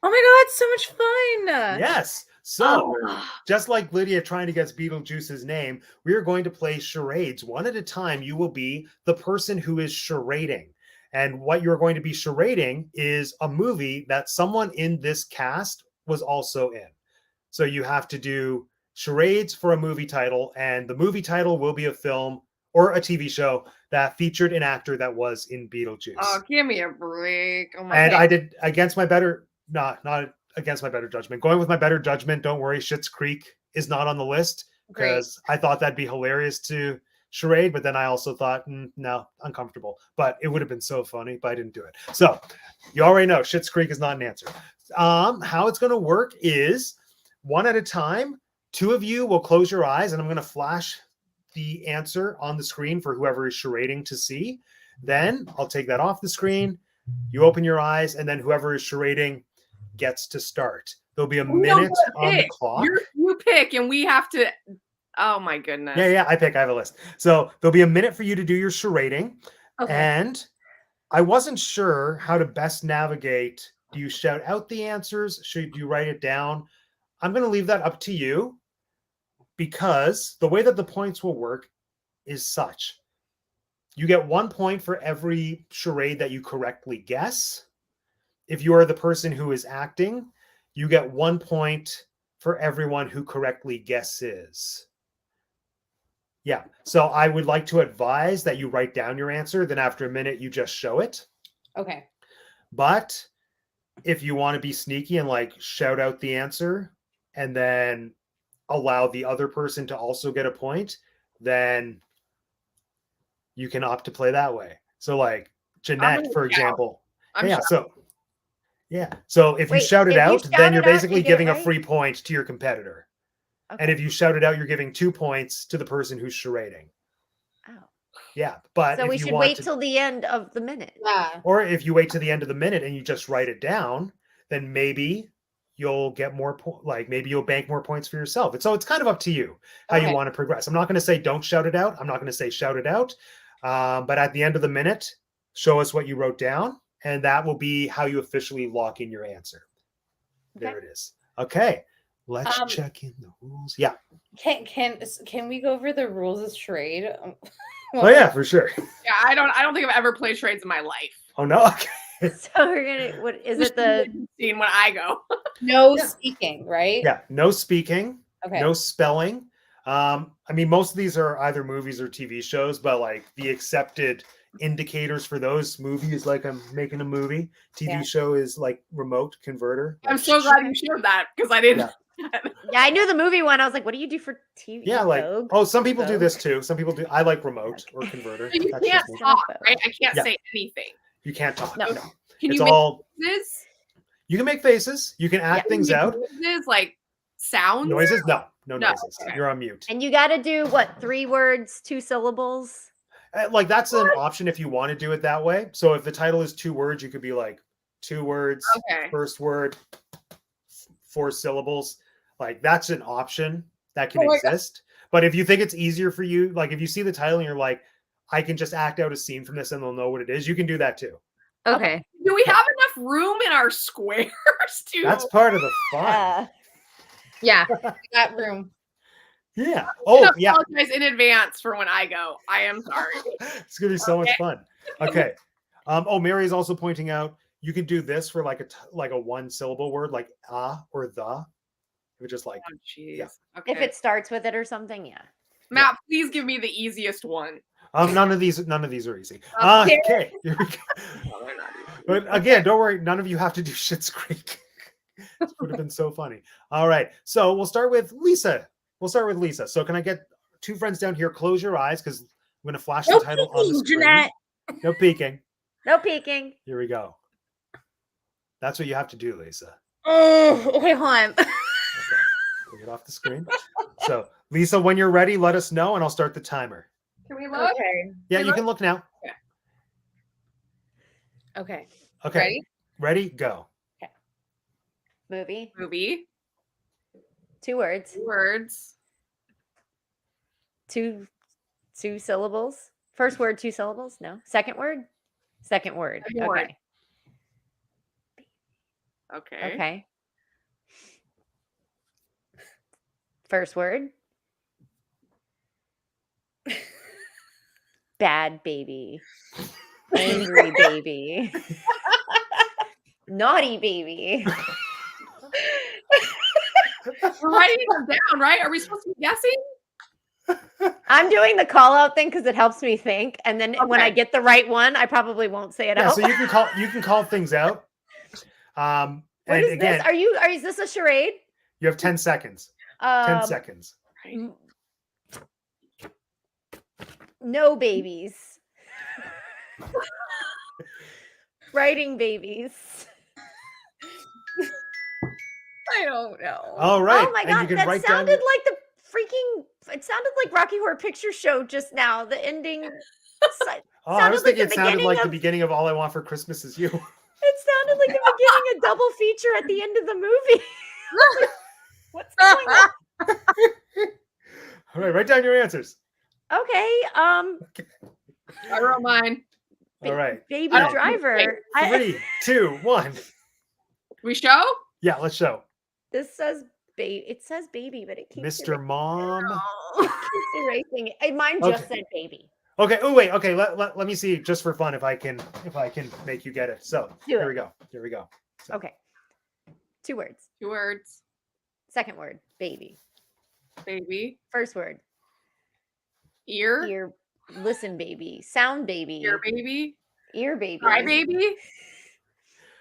Oh my god, so much fun! Yes. So, Oh. just like Lydia trying to guess Beetlejuice's name, we are going to play charades. One at a time, you will be the person who is charading. And what you're going to be charading is a movie that someone in this cast was also in. So you have to do charades for a movie title, and the movie title will be a film or a TV show that featured an actor that was in Beetlejuice. Oh, give me a break. Oh my And god. I did against my better, not against my better judgment. Going with my better judgment, don't worry, Schitt's Creek is not on the list Great. because I thought that'd be hilarious to charade, but then I also thought, no, uncomfortable. But it would have been so funny, but I didn't do it. So you already know Schitt's Creek is not an answer. How it's going to work is one at a time. Two of you will close your eyes, and I'm going to flash the answer on the screen for whoever is charading to see. Then I'll take that off the screen. You open your eyes, and then whoever is charading gets to start. There'll be a minute on the clock. You pick, and we have to. Oh my goodness. Yeah, I have a list. So there'll be a minute for you to do your charading. Okay. And I wasn't sure how to best navigate. Do you shout out the answers? Should you write it down? I'm going to leave that up to you because the way that the points will work is such. You get 1 point for every charade that you correctly guess. If you are the person who is acting, you get 1 point for everyone who correctly guesses. Yeah. So I would like to advise that you write down your answer. Then after a minute, you just show it. Okay. But if you want to be sneaky and like shout out the answer and then allow the other person to also get a point, then you can opt to play that way. So like Jeanette, for example. So if you Wait, shout it if you out, shout then it you're out, basically you get it giving a right? free point to your competitor. Okay. And if you shout it out, you're giving 2 points to the person who's charading. Oh. Yeah, but So if we you should want wait to, till the end of the minute. Yeah. or if you wait to the end of the minute and you just write it down, then maybe you'll get more like maybe you'll bank more points for yourself. And so it's kind of up to you how Okay. you want to progress. I'm not going to say don't shout it out. I'm not going to say shout it out. But at the end of the minute, show us what you wrote down, and that will be how you officially lock in your answer. There Okay. it is. Okay, Let's check in the rules. Yeah. Can we go over the rules of charade? Oh yeah, for sure. Yeah, I don't think I've ever played charades in my life. Oh no. Okay. So we're gonna. What is it? The Scene when I go. No Yeah. speaking, right? Yeah. No speaking. Okay. No spelling. I mean, most of these are either movies or TV shows, but like the accepted indicators for those movies, like I'm making a movie. TV Yeah. show is like remote converter. I'm so glad you showed that because I didn't. yeah, I knew the movie one. I was like, what do you do for TV? Yeah, like Vogue? some people do Vogue? this too. Some people do. I like remote or converter. You That's can't just me. talk, right? I can't Yeah. say anything. You can't talk. No. No. Can It's you all. make this? You can make faces. You can act things out. Noises like sounds. Noises? No. No No, noises. okay. You're on mute. And you got to do what? 3 words, 2 syllables. Like that's an option if you want to do it that way. So if the title is 2 words, you could be like 2 words, Okay. first word, 4 syllables. Like that's an option that can Oh my God. exist. But if you think it's easier for you, like if you see the title and you're like, I can just act out a scene from this and they'll know what it is, you can do that too. Okay. Do we have enough room in our squares to? That's part of the fun. Yeah, we got room. Yeah. I Oh, yeah. apologize in advance for when I go. I am sorry. It's gonna be so much fun. Okay. Mary is also pointing out you can do this for like a 1 syllable word, like or the. It would just like Oh, jeez. Yeah. Okay. If it starts with it or something, yeah. Matt, please give me the easiest one. none of these are easy. Okay. Okay. Here we go. No, they're not easy. But again, don't worry, none of you have to do Schitt's Creek. This would have been so funny. All right. So we'll start with Lisa. So can I get 2 friends down here? Close your eyes because I'm gonna flash the title on the screen. Jeanette. No peeking. No peeking. Here we go. That's what you have to do, Lisa. Oh, okay, hold on. Okay. Bring it off the screen. So, Lisa, when you're ready, let us know and I'll start the timer. Can we look? Okay. Yeah, you can look now. Okay. Okay. Ready? Ready? Go. Movie. Movie. 2 words. 2 words. 2 syllables. First word, 2 syllables. No. Second word. Second word. Second word. Okay. Okay. Okay. First word. Bad baby. Angry baby. Naughty baby. We're writing them down, right? Are we supposed to be guessing? I'm doing the call out thing because it helps me think. And then when I Okay. get the right one, I probably won't say it Yeah, out. so you can call things out. What And is again, this? Is this a charade? you have 10 seconds. 10 seconds. m- No babies. Writing babies. I don't know. All right. Oh my and god, you can that write sounded down like the freaking. It sounded like Rocky Horror Picture Show just now. The ending. It Oh, I sounded was like thinking the it sounded beginning like the of- beginning of All I Want for Christmas Is You. sounded like the beginning of double feature at the end of the movie. What's going on? All right, write down your answers. Okay. I wrote mine. All right. Baby I don't- Driver. 3, 2, 1. We show? Yeah, let's show. This says baby. It says baby, but it keeps Mr. Mom. keeps erasing it. Mine just Okay. said baby. Okay. Oh wait. Okay. Let me see just for fun if I can make you get it. So Do here it. we go. Here we go. Okay. 2 words. 2 words. Second word, baby. Baby. First word, Ear. ear. Listen, baby. Sound, baby. Ear baby. Ear, baby. Cry baby.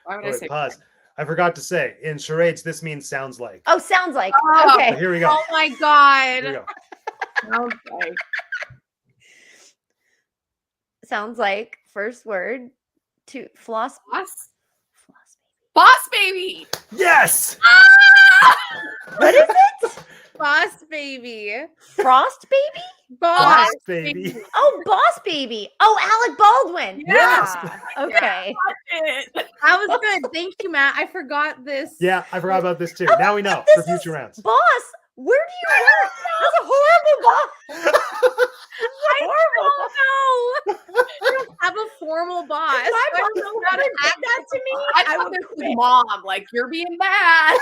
Why would I Wait, say pause. I forgot to say in charades this means sounds like. Oh, sounds like. Oh. Okay. Here we go. Oh my Here we god. go. Sounds like. Sounds like. First word, floss. Boss. Floss, Boss baby. Yes. Ah! baby. What is it? Boss baby. Frost baby? Boss baby. Oh, boss baby. Oh, Alec Baldwin. Yes. Yeah. Okay. That was good. Thank you, Matt. I forgot this. Yeah, I forgot about this too. Oh, Now we know this for future is- rounds. Boss, where do you work? That's a horrible boss. Horrible. No. I don't have a formal boss. If my I boss don't know ever how to did act that to me, I I thought would this was quit. mom. Like you're being bad.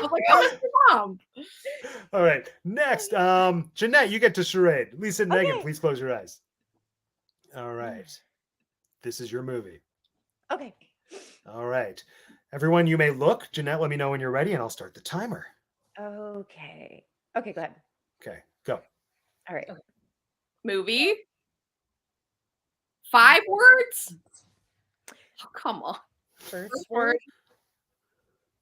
was like, oh, Mr. Mom. All right. Next, Jeanette, you get to charade. Lisa and Megan, Okay. please close your eyes. All right. This is your movie. Okay. All right. Everyone, you may look. Jeanette, let me know when you're ready, and I'll start the timer. Okay. Okay, go ahead. Okay, go. All right. Movie. 5 words? Oh, come on. First First word. word.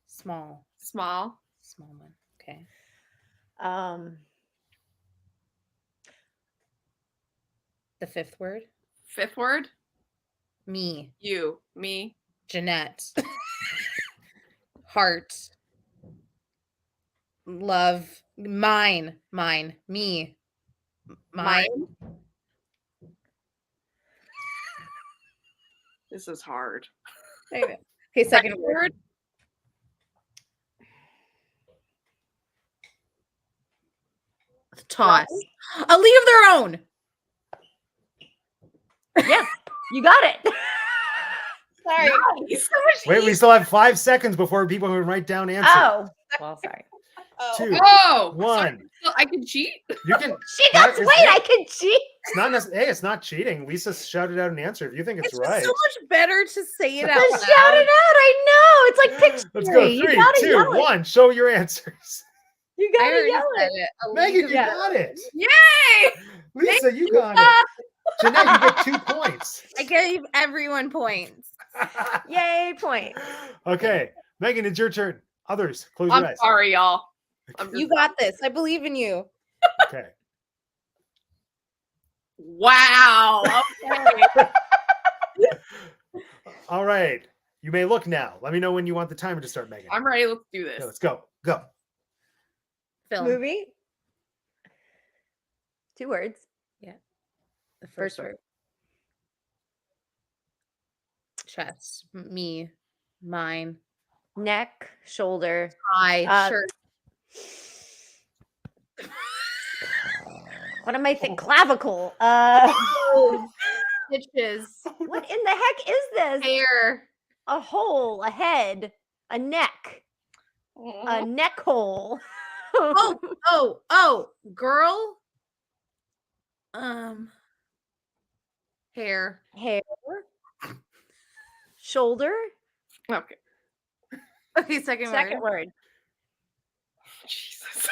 Small. Small. Small one. Okay. The 5th word. 5th word. Me. You. Me. Jeanette. Heart. Love. Mine. Mine. Me. Mine. This is hard. Okay, second word. Toss. A league of their own. Yeah, you got it. Sorry. Nice. Wait, we still have 5 seconds before people can write down answers. Oh, well, sorry. Oh. 2, Oh, 1. so I can cheat? You can. She got It's- wait, I can cheat. It's not necessary. Hey, it's not cheating. Lisa shouted out an answer. If you think it's It's right, just so much better to say it out Just loud. shout it out. I know. It's like Pictionary. let's go. You 3, gotta 2, yell it. 1. Show your answers. You I gotta already yell said it. it. A league Megan, of you their got own. it. Yay! Lisa, you got it. Jeanette, you get 2 points. I gave everyone points. Yay, point. Okay, Megan, it's your turn. Others, close your I'm eyes. sorry, y'all. You got this. I believe in you. Okay. Wow. Okay. All right. You may look now. Let me know when you want the timer to start, Megan. I'm ready. Let's do Okay, this. let's go. Go. Film. Movie. 2 words. The First word. Chest. Me. Mine. Neck, shoulder. I. Shirt. What am I thinking? Clavicle. Stitches. What in the heck is this? Hair. A hole, a head, a neck, a neck hole. Oh, girl. Hair. Hair, shoulder. Okay. Okay, second Second word. word. Jesus.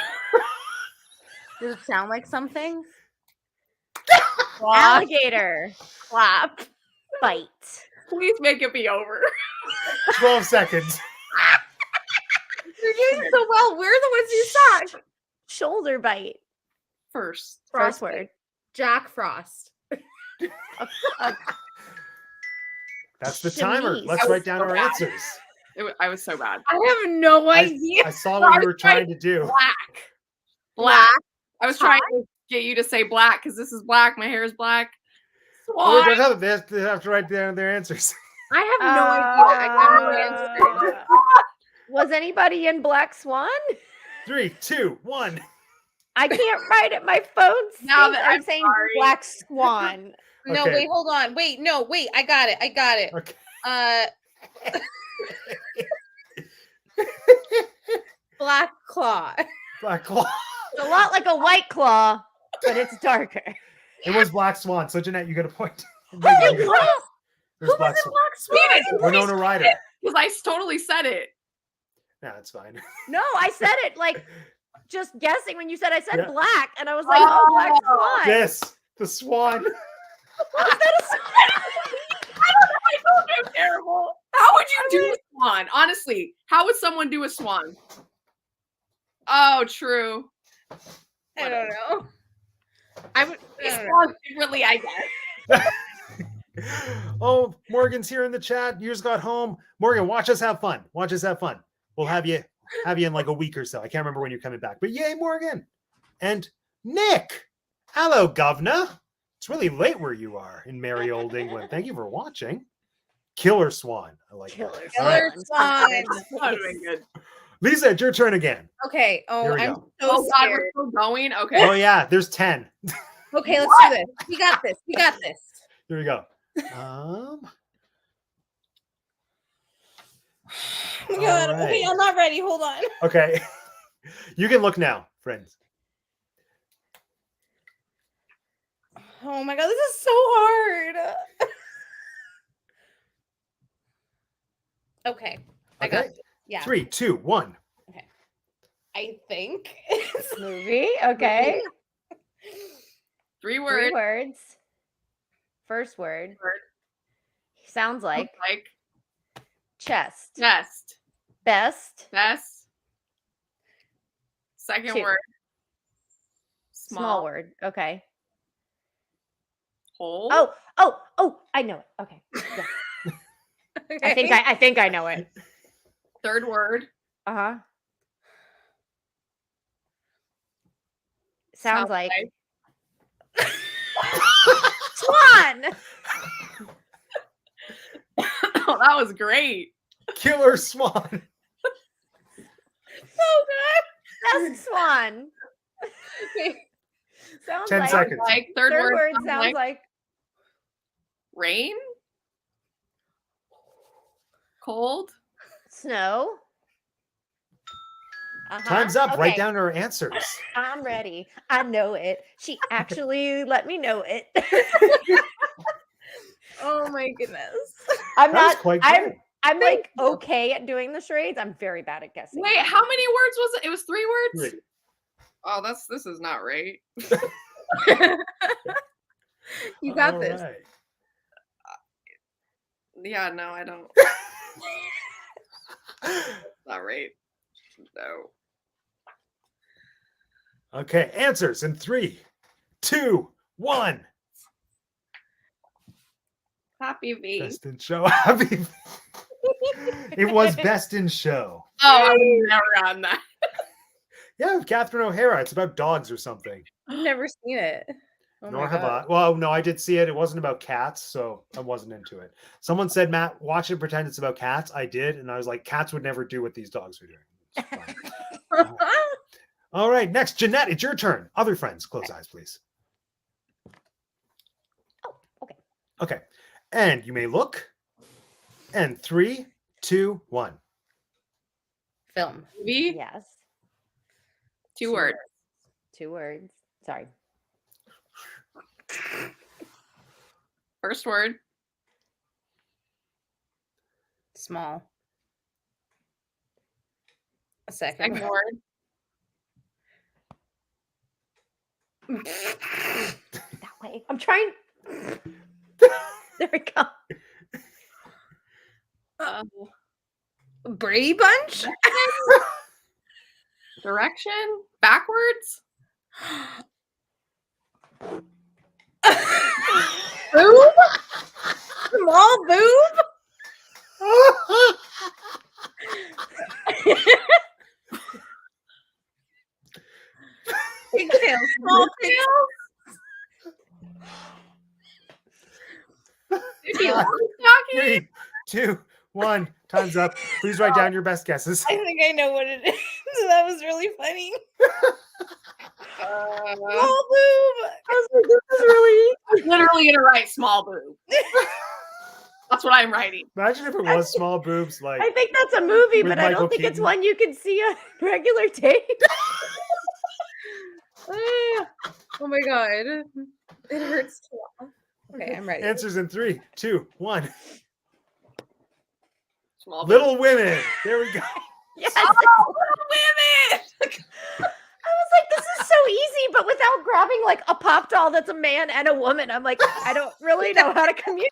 Does it sound like something? Alligator. Clap. Bite. Please make it be over. 12 seconds. You're doing so well. We're the ones you suck. Shoulder bite. First. First word. Jack Frost. That's the timer. Chemise. Let's I was write down so our bad. answers. I was so bad. I have no idea. I saw what you were trying to do. Black. Black. I was trying to get you to say black because this is black. My hair is black. Oh, wait, Swan. don't have it. They have to write down their answers. I have no idea. I got no answer. Was anybody in Black Swan? 3, 2, 1. I can't write it. My phone Now stinks. that I'm I'm saying sorry. Black Swan. No, Okay. wait, hold on. Wait, no, wait. I got it. Okay. Black Claw. Black Claw. It's a lot like a White Claw, but it's darker. It was Black Swan. So Jeanette, you get a point. It was? There's Black Swan. Black Swan. Winona Ryder. Because I totally said it. Nah, it's fine. No, I said it like just guessing when you said I said Yeah. black, and I was like, oh, Black Swan. Yes, the Swan. How is that a swan? I told you I'm terrible. How would you do a swan? Honestly, how would someone do a swan? Oh, true. I don't know. I would. I It's don't know. swan secretly, I guess. Oh, Morgan's here in the chat. You just got home. Morgan, watch us have fun. Watch us have fun. We'll have you in like a week or so. I can't remember when you're coming back. But yay, Morgan. And Nick. Hello, governor. It's really late where you are in merry old England. Thank you for watching. Killer Swan. I like Killer that. Swan. All right. Killer Swan. That would have been good. Lisa, it's your turn again. Okay. Oh, Here we I'm go. so Oh, God, scared. we're still going? Okay. Oh, yeah, there's 10. Okay, let's do this. We got this. We got this. Here we go. Oh my God. All Okay, right. I'm not ready. Hold on. Okay. You can look now, friends. Oh my God, this is so hard. Okay, I got Okay. it. Yeah, 3, 2, 1. I think it's Movie. Okay. 3 Three words. words. First word. Sounds like Like chest. chest. Best. Best. Second 2. word. Small word. Okay. Hole. Oh, I know it. Okay. Yeah. I think I know it. Third word. Uh-huh. Sounds like Swan. Oh, that was great. Killer Swan. So good. Best Swan. Sounds 10 like seconds. Like third word. sounds like rain. Cold. snow. Uh-huh. Time's up. Write Okay. down her answers. I'm ready. I know it. She actually let me know it. Oh my goodness. I'm That was not quite I'm good. I'm like okay at doing the charades. I'm very bad at guessing. Wait, how many words was it? It was 3 words? 3. Oh, this is not right. You got All this. right. Yeah, no, I don't. Not right. No. Okay, answers in 3, 2, 1. Happy V. Best in show. Happy. It was best in show. Oh, I would never gotten that. Yeah, with Catherine O'Hara. It's about dogs or something. I've never seen it. Oh Nor my have God. I. Well, no, I did see it. It wasn't about cats, so I wasn't into it. Someone said, Matt, watch it, pretend it's about cats. I did, and I was like, cats would never do what these dogs are doing. It's fine. All right, next, Jeanette, it's your turn. Other friends, close eyes, please. Oh, okay. Okay, and you may look. And 3, 2, 1. Film. V. Yes. 2 words. 2 words. Sorry. First word. Small. A second. Second word. That way. I'm trying. There we go. Brady Bunch? Direction. Backwards. Boob? Small boob? Pigtail. Small tail? Stocking. 3, 2, 1. Time's up. Please write down your best guesses. I think I know what it is. That was really funny. Small boob. I was like, this is really Literally gonna write small boob. That's what I'm writing. Imagine if it was small boobs, like I think that's a movie, With but I Michael don't think it's Keaton. one you can see on regular tape. Oh my God. It hurts to laugh. Okay, I'm ready. answers in 3, 2, 1. Small boob. Little Women. There we go. Yes. Oh, Little Women. I was like, this is so easy, but without grabbing like a pop doll that's a man and a woman, I'm like, I don't really know how to communicate.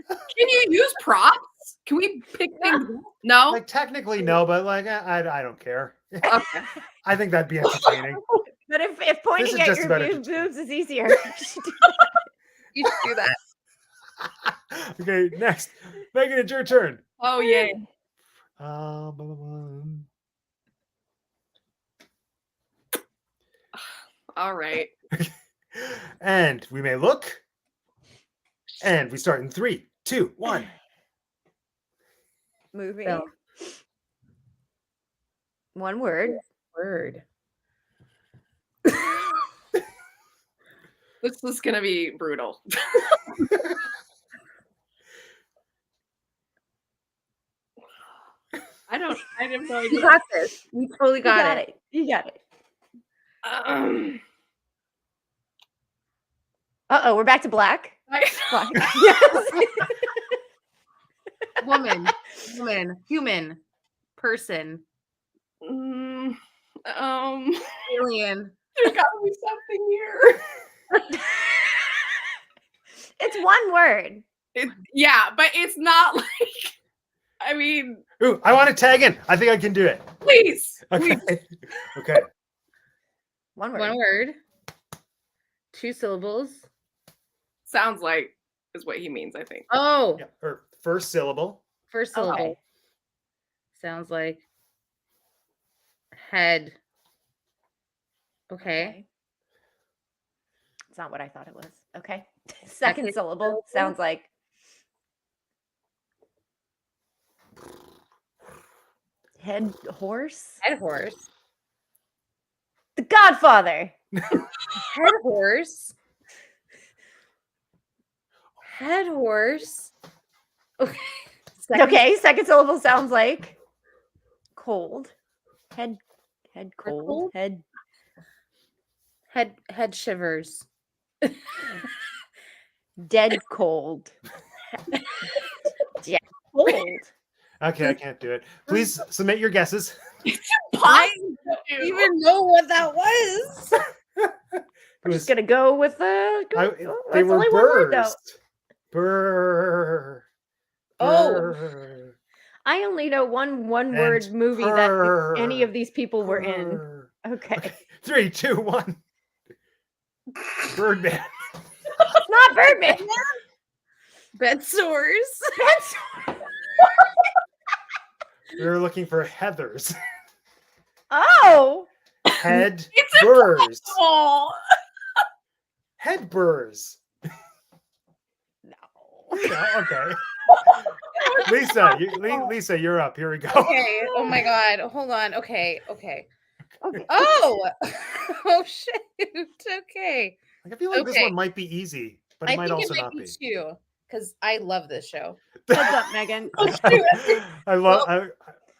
Can you use props? Can we pick things? No. Like technically no, but like I don't care. Okay. I think that'd be entertaining. But if is pointing at just your about boobs is easier, You should do that. Okay, next. Megan, it's your turn. Oh yeah. Blah, blah, blah. All right. And we may look. And we start in 3, 2, 1. movie. Film. 1 word. Word. This is gonna be brutal. I have no You idea. got this. You totally You got it. You got it. Um, Uh-oh, we're back to black. I- Black. Yes. Woman, human, person, Mm, alien. there's got to be something here. It's one word. Yeah, but it's not like. I mean, Ooh, I want to tag in. I think I can do it. please. Okay. Okay. One word. One word. 2 syllables. Sounds like is what he means. I think. Oh, Yeah. Or first syllable. first syllable. Okay. Sounds like head. Okay. Okay. It's not what I thought it was. Okay. Second syllable sounds like head horse. Head horse. The Godfather. Head horse. Head horse. Okay. Okay, second syllable sounds like cold. Head cold. cold? Head shivers. Dead cold. Yeah, cold. Okay, I can't do it. Please submit your guesses. I don't even know what that was. It We're was, just gonna go with the. they were only one word, though. birds. Burr. Oh. Burr, I only know one and word movie that any of purr, these people were in. purr. Okay. Okay. 3, 2, 1. Birdman. It's not Birdman. Bed sores. That's We were looking for Heathers. oh. Head It's burrs. Oh, Head burrs. No. Yeah, okay. Lisa, you're up. Here we go. Okay. Oh my god. Hold on. Okay. Okay. Oh. Oh shoot. Okay. Like, I feel like this Okay. one might be easy, but it I might think also it might not be be. 2 because I love this show. Heads up, Megan. I love a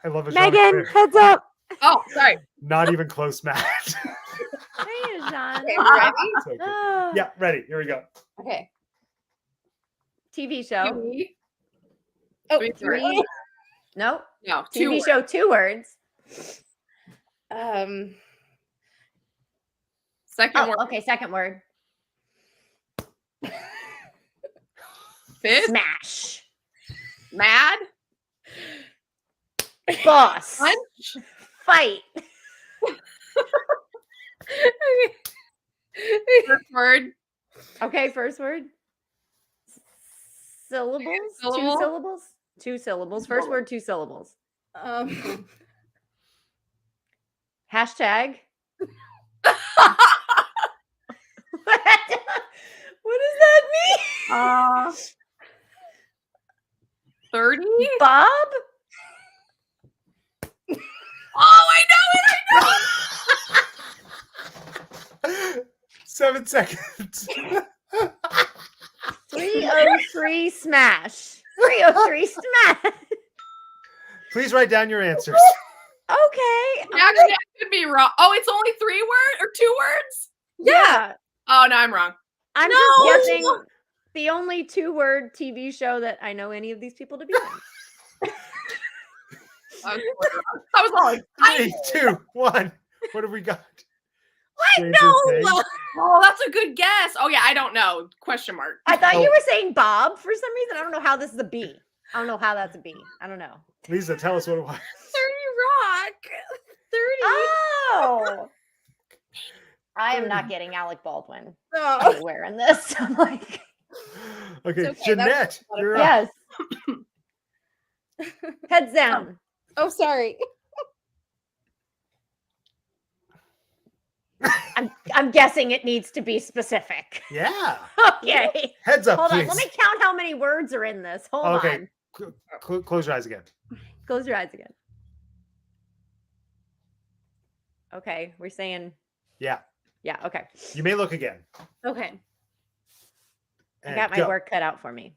genre Megan, fair. heads up. oh, sorry. Not even close match. Hey, Jean. Okay, ready? So good. Ah. Yeah, ready. Here we go. Okay. TV show. TV. Oh, Three. 3. No. No, 2 TV words. show, 2 words. Second word. Oh, okay. Second word. Fifth. Smash. Mad. Boss. Punch. Fight. First word. Okay, first word. Syllables? 2 Syllable. syllables? 2 syllables. First word, 2 syllables. Hashtag. What does that mean? 30. Bob? Oh, I know it. 7 seconds. 303 smash. 303 smash. Please write down your answers. Okay. Actually, I could be wrong. Oh, it's only 3 words or 2 words? Yeah. Oh, no, I'm wrong. I'm No, just it's guessing the only 2-word TV show that I know any of these people to be in. I was all like, 3, 2, 1. What have we got? no. Stranger Things. Oh, that's a good guess. Oh, yeah, I don't know. Question mark. I thought Oh. you were saying Bob for some reason. I don't know how this is a B. I don't know how that's a B. I don't know. Lisa, tell us what it was. 30 Rock. 30. Oh. I am not getting Alec Baldwin Oh. anywhere in this. I'm like, Okay, okay, Jeanette, you're up. yes. Heads down. Oh, sorry. I'm guessing it needs to be specific. Yeah. Okay. Heads up, Hold please. on. Let me count how many words are in this. Hold Okay. on. Close your eyes again. Close your eyes again. Okay. We're saying, Yeah. yeah. Okay. You may look again. Okay. I And got my go. work cut out for me.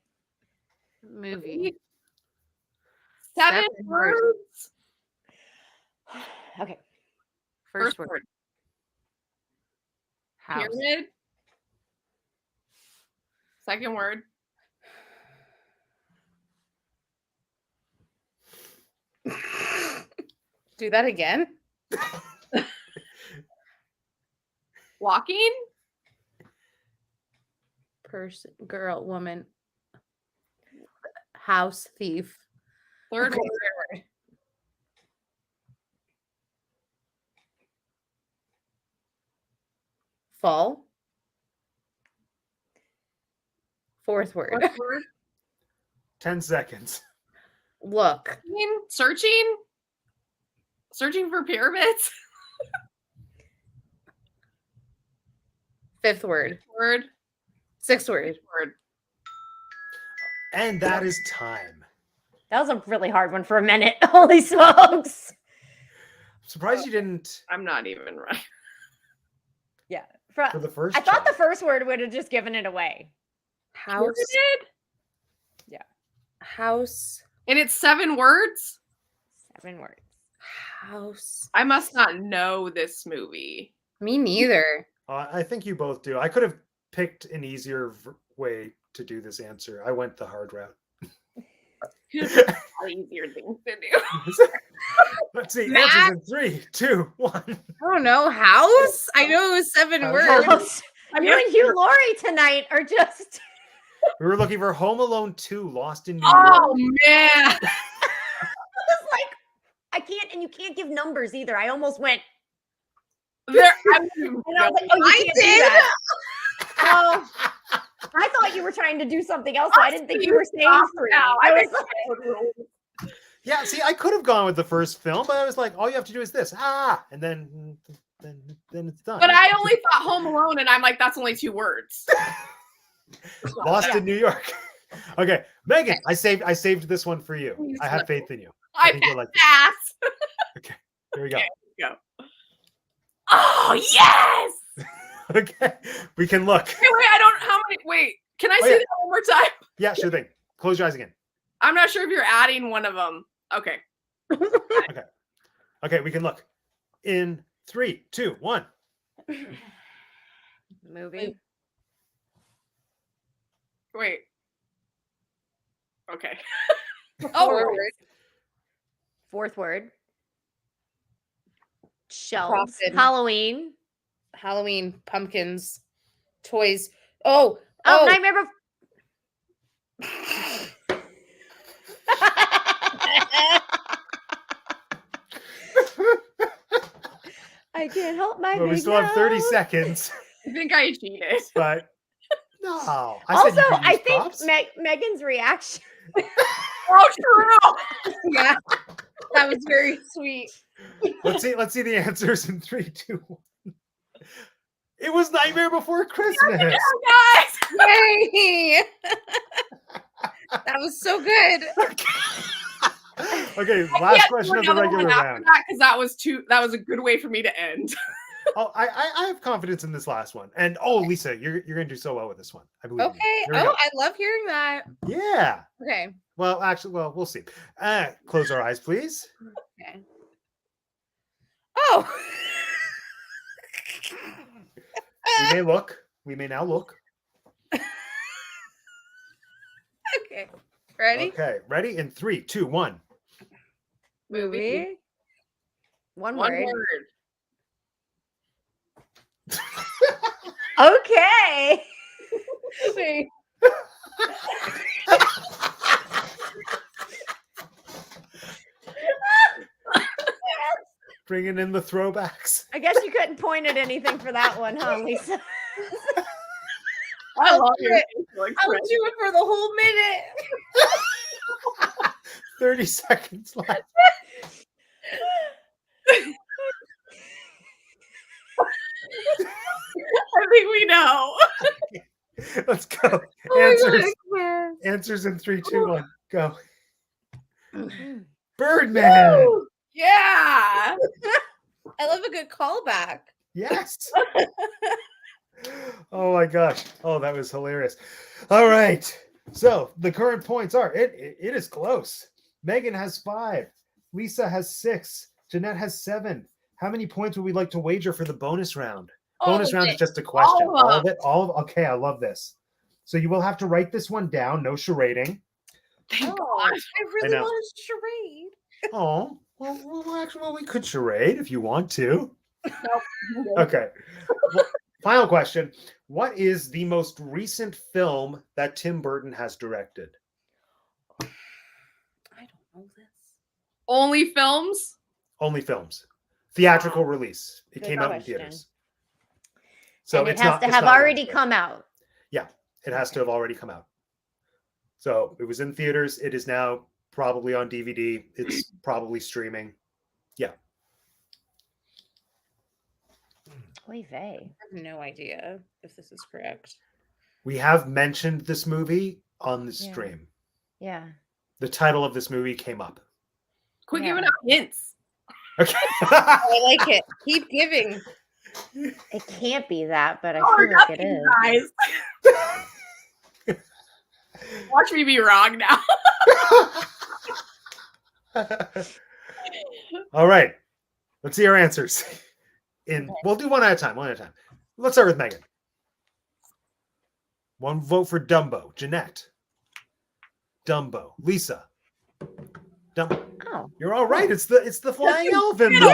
Movie. 7 7 words. words. Okay. First word. House. Pyramid. Second word. Do that again. Walking. Person, girl, woman. House, thief. Third Okay, word. Fall. Fourth word. Fourth word. 10 seconds. Look. Searching. Searching for pyramids. Fifth word. Word. Sixth word. Word. And that is time. That was a really hard one for a minute. Holy smokes. I'm surprised you didn't I'm not even right. Yeah. for the first I thought the try. first word would have just given it away. House. Pyramid. House. And it's 7 words. 7 words. House. I must not know this movie. Me neither. I think you both do. I could have picked an easier way to do this answer. I went the hard route. Easier things to do. Let's see. Matt? Answers in 3, 2, 1. I don't know. House? I know it was 7 House. words. House. You and Hugh Laurie tonight are just. We were looking for Home Alone 2, Lost in New Oh York. man. I was like, I can't, and you can't give numbers either. I almost went. There, I And I was like, oh, you I can't do did. that. Oh, I thought you were trying to do something else. So I didn't think you were saying 3. now. I I was think like, Yeah, see, I could have gone with the first film, but I was like, all you have to do is this. And then it's done. But I only thought Home Alone, and I'm like, that's only 2 words. Lost Yeah. in New York. Okay, Megan, I saved this one for you. I have faith in you. I think you'll like this. pass. Here we go. Go. Oh yes! Okay, we can look. Wait, I don't. How many? Wait, can I Oh, say yeah. that one more time? Yeah, sure thing. Close your eyes again. I'm not sure if you're adding one of them. Okay. Okay, we can look. In 3, 2, 1. movie. Wait. Okay. Oh, Forward. Fourth word. Shelves. Frosted. Halloween. Halloween. Pumpkins. Toys. Oh. Oh, Oh. Nightmare Before. I can't help my. Well, we big still have 30 nose. seconds, I think I cheated. but no. I said Also, you could I use think props. Megan's reaction. Oh, true. Yeah. That was very sweet. Let's see the answers in 3, 2, 1. It was Nightmare Before Christmas. Guys. Yay! That was so good. Okay, last question of the regular round. Because that was a good way for me to end. Oh, I have confidence in this last one. And Lisa, you're gonna do so well with this one. I believe. Okay. You. Here we Oh, go. I love hearing that. Yeah. Okay. Well, actually, we'll see. Close our eyes, please. Okay. Oh. We may look. We may now look. Okay. Ready? Okay, ready? In 3, 2, 1. Movie. One One word. word. Okay. Wait. Bringing in the throwbacks. I guess you couldn't point at anything for that one, huh, Lisa? I love do your it. facial I'll expression. do it for the whole minute. 30 seconds left. I think we know. Let's go. Oh Answers. Answers in 3, 2, 1. Go. Mm. Birdman. Woo! Yeah. I love a good callback. Yes. Oh my gosh. Oh, that was hilarious. All right. So the current points are it is close. Megan has 5. Lisa has 6. Jeanette has 7. How many points would we like to wager for the bonus round? All Bonus of round it. is just a question. All All of of it? All of Okay, I love this. So you will have to write this one down. No charading. Thank Oh, God. I really know. want a charade. Oh, well, we could charade if you want to. Nope. Okay. Well, final question. What is the most recent film that Tim Burton has directed? I don't know this. Only films? Only films. Theatrical release. It Good came out in question. theaters. So And it it's has not, to it's have not already Wednesday. come out. It has to have already come out. So it was in theaters. It is now probably on DVD. It's probably streaming. Oy vey. I have no idea if this is correct. We have mentioned this movie on the Yeah. stream. Yeah. The title of this movie came up. Quit Yeah. giving out hints. Okay. I like it. Keep giving. It can't be that, but I Oh, feel like it nothing, is. guys. Watch me be wrong now. All right. Let's see our answers. We'll do one at a time. Let's start with Megan. 1 vote for Dumbo. Jeanette. Dumbo. Lisa. Dumbo. Oh. You're all right. It's the flying elephant movie.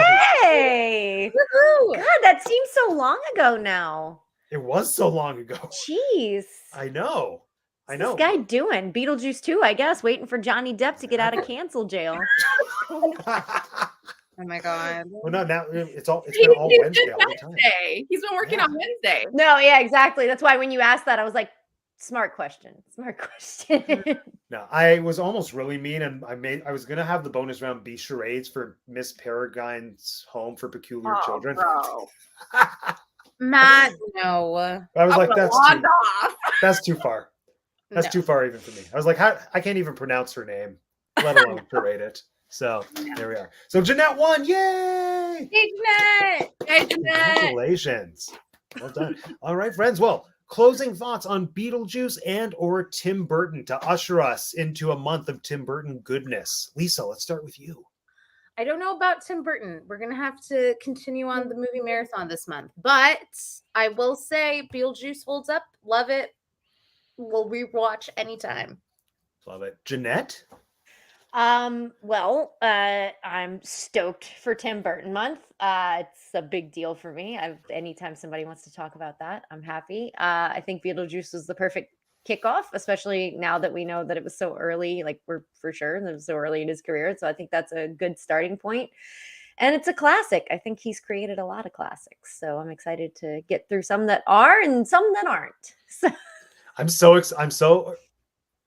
Yay! Woohoo! God, that seems so long ago now. It was so long ago. Jeez. I know. What's this guy doing? Beetlejuice 2, I guess, waiting for Johnny Depp to get out of cancel jail. Oh my god. Well, no, now it's been all He Wednesday did all the time. Wednesday. He's been working Yeah. on Wednesday. No, yeah, exactly. That's why when you asked that, I was like, smart question. Smart question. No, I was almost really mean, and I was gonna have the bonus round be charades for Miss Peregrine's Home for Peculiar Children. Bro. Matt, no. I was like, Logged off. that's too far. That's No. too far even for me. I was like, I can't even pronounce her name, let alone charade it. So there we are. So Jeanette won. Yay! Hey, Jeanette! Hey, Jeanette. Congratulations. Well done. All right, friends. Well, closing thoughts on Beetlejuice and or Tim Burton to usher us into a month of Tim Burton goodness. Lisa, let's start with you. I don't know about Tim Burton. We're going to have to continue on the movie marathon this month. But I will say Beetlejuice holds up. Love it. We'll rewatch anytime. Love it. Jeanette? Well, I'm stoked for Tim Burton month. It's a big deal for me. Anytime somebody wants to talk about that, I'm happy. I think Beetlejuice was the perfect kickoff, especially now that we know that it was so early, like we're for sure that it was so early in his career. So I think that's a good starting point. And it's a classic. I think he's created a lot of classics. So I'm excited to get through some that are and some that aren't. So I'm so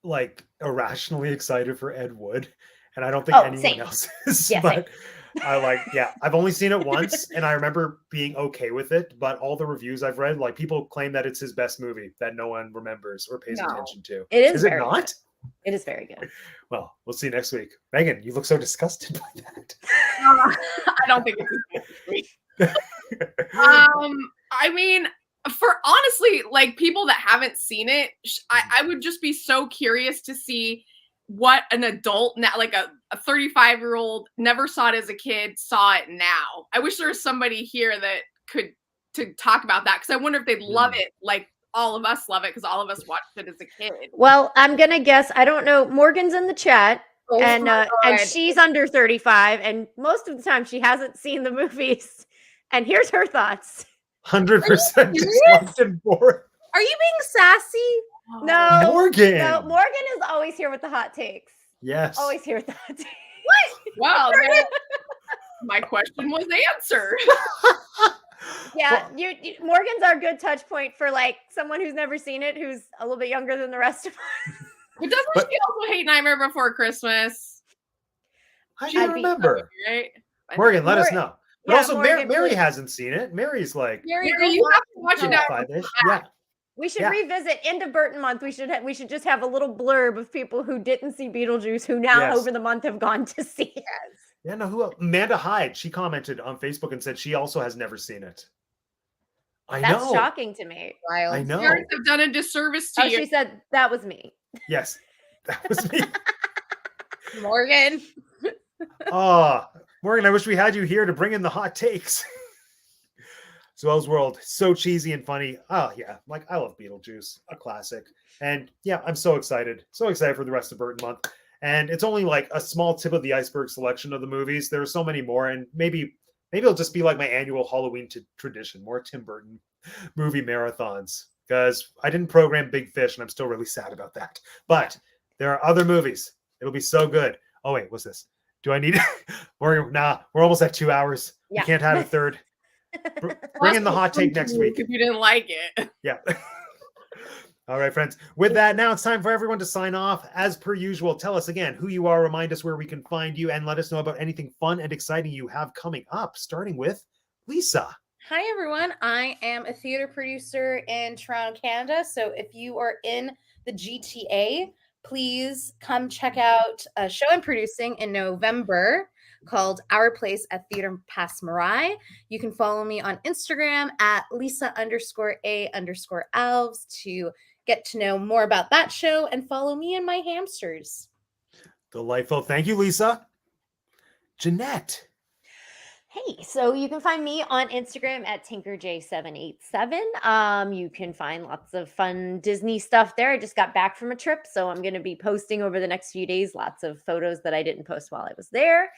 like irrationally excited for Ed Wood, and I don't think anyone same. else is. Yeah, but I've only seen it once, and I remember being okay with it. But all the reviews I've read, like people claim that it's his best movie that no one rememers or pays No. attention to. it is Is it very not? good. It is very good. Well, we'll see next week. Megan, you look so disgusted by that. I don't think it's I mean, for honestly, like people that haven't seen it, I would just be so curious to see what an adult now, like a 35-year-old never saw it as a kid, saw it now. I wish there was somebody here that could to talk about that, because I wonder if they'd love it like all of us love it, because all of us watched it as a kid. Well, I'm gonna guess. I don't know. Morgan's in the chat. Oh and my and God. she's under 35, and most of the time she hasn't seen the movies. And here's her thoughts. 100% serious? disliked and bored. Are you being sassy? No, Morgan. no, Morgan is always here with the hot takes. Yes. Always here with the hot takes. Well, then my question was answered. Yeah, Morgan's our good touch point for like someone who's never seen it, who's a little bit younger than the rest of us. But doesn't But- she also hate Nightmare Before Christmas? I don't remember. Right? Morgan, let us Mor- know. But Yeah, also, Morgan, Mary please. hasn't seen it. Mary's like Mary, Mary, you have to watch it now. 5-ish. Yeah. We should Yeah. revisit end of Burton month. We should just have a little blurb of people who didn't see Beetlejuice who now Yes. over the month have gone to see it. Yeah, no, who else? Amanda Hyde, she commented on Facebook and said she also has never seen it. I That's know. shocking to me. Wild. I know. Parents have done a disservice to Oh, you. she said that was me. Yes. That was me. Morgan. Oh, Morgan, I wish we had you here to bring in the hot takes. Zoel's World, so cheesy and funny. Oh yeah, like I love Beetlejuice, a classic. And yeah, I'm so excited for the rest of Burton month. And it's only like a small tip of the iceberg selection of the movies. There are so many more, and maybe it'll just be like my annual Halloween tradition, more Tim Burton movie marathons. Because I didn't program Big Fish, and I'm still really sad about that. But there are other movies. It'll be so good. Oh wait, what's this? Do I need? Nah, we're almost at 2 hours. Yeah. We can't have a third. Bring in the hot take next week. If you didn't like it. Yeah. All right, friends. With that, now it's time for everyone to sign off. As per usual, tell us again who you are, remind us where we can find you, and let us know about anything fun and exciting you have coming up, starting with Lisa. Hi, everyone. I am a theater producer in Toronto, Canada. So if you are in the GTA, please come check out a show I'm producing in November called Our Place at Theater Pass Marai. You can follow me on Instagram at Lisa_A_Alves to get to know more about that show and follow me and my hamsters. Delightful. Thank you, Lisa. Jeanette. Hey, so you can find me on Instagram at TinkerJ787. You can find lots of fun Disney stuff there. I just got back from a trip, so I'm going to be posting over the next few days lots of photos that I didn't post while I was there.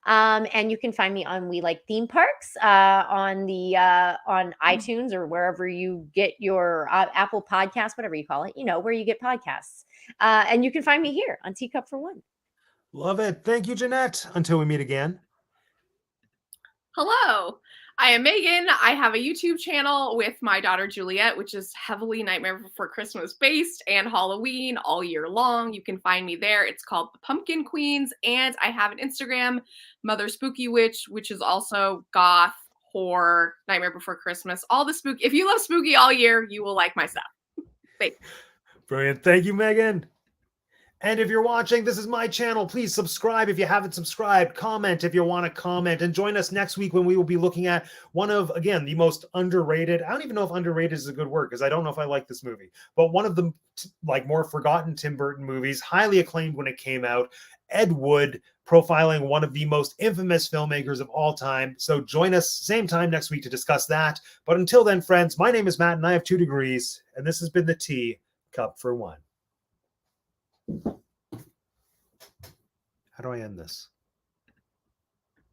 And you can find me on We Like Theme Parks on iTunes or wherever you get your Apple Podcasts, whatever you call it, where you get podcasts. And you can find me here on Teacup for One. Love it. Thank you, Jeanette. Until we meet again. Hello, I am Megan. I have a YouTube channel with my daughter Juliet, which is heavily Nightmare Before Christmas based and Halloween all year long. You can find me there. It's called The Pumpkin Queens. And I have an Instagram, Mother Spooky Witch, which is also goth, horror, Nightmare Before Christmas, all the spooky. If you love spooky all year, you will like my stuff. Thanks. Brilliant. Thank you, Megan. And if you're watching, this is my channel. Please subscribe if you haven't subscribed. Comment if you want to comment. And join us next week when we will be looking at one of, again, the most underrated. I don't even know if underrated is a good word because I don't know if I like this movie. But one of the more forgotten Tim Burton movies, highly acclaimed when it came out. Ed Wood, profiling one of the most infamous filmmakers of all time. So join us same time next week to discuss that. But until then, friends, my name is Matt and I have 2 degrees. And this has been the Teacup for One. How do I end this?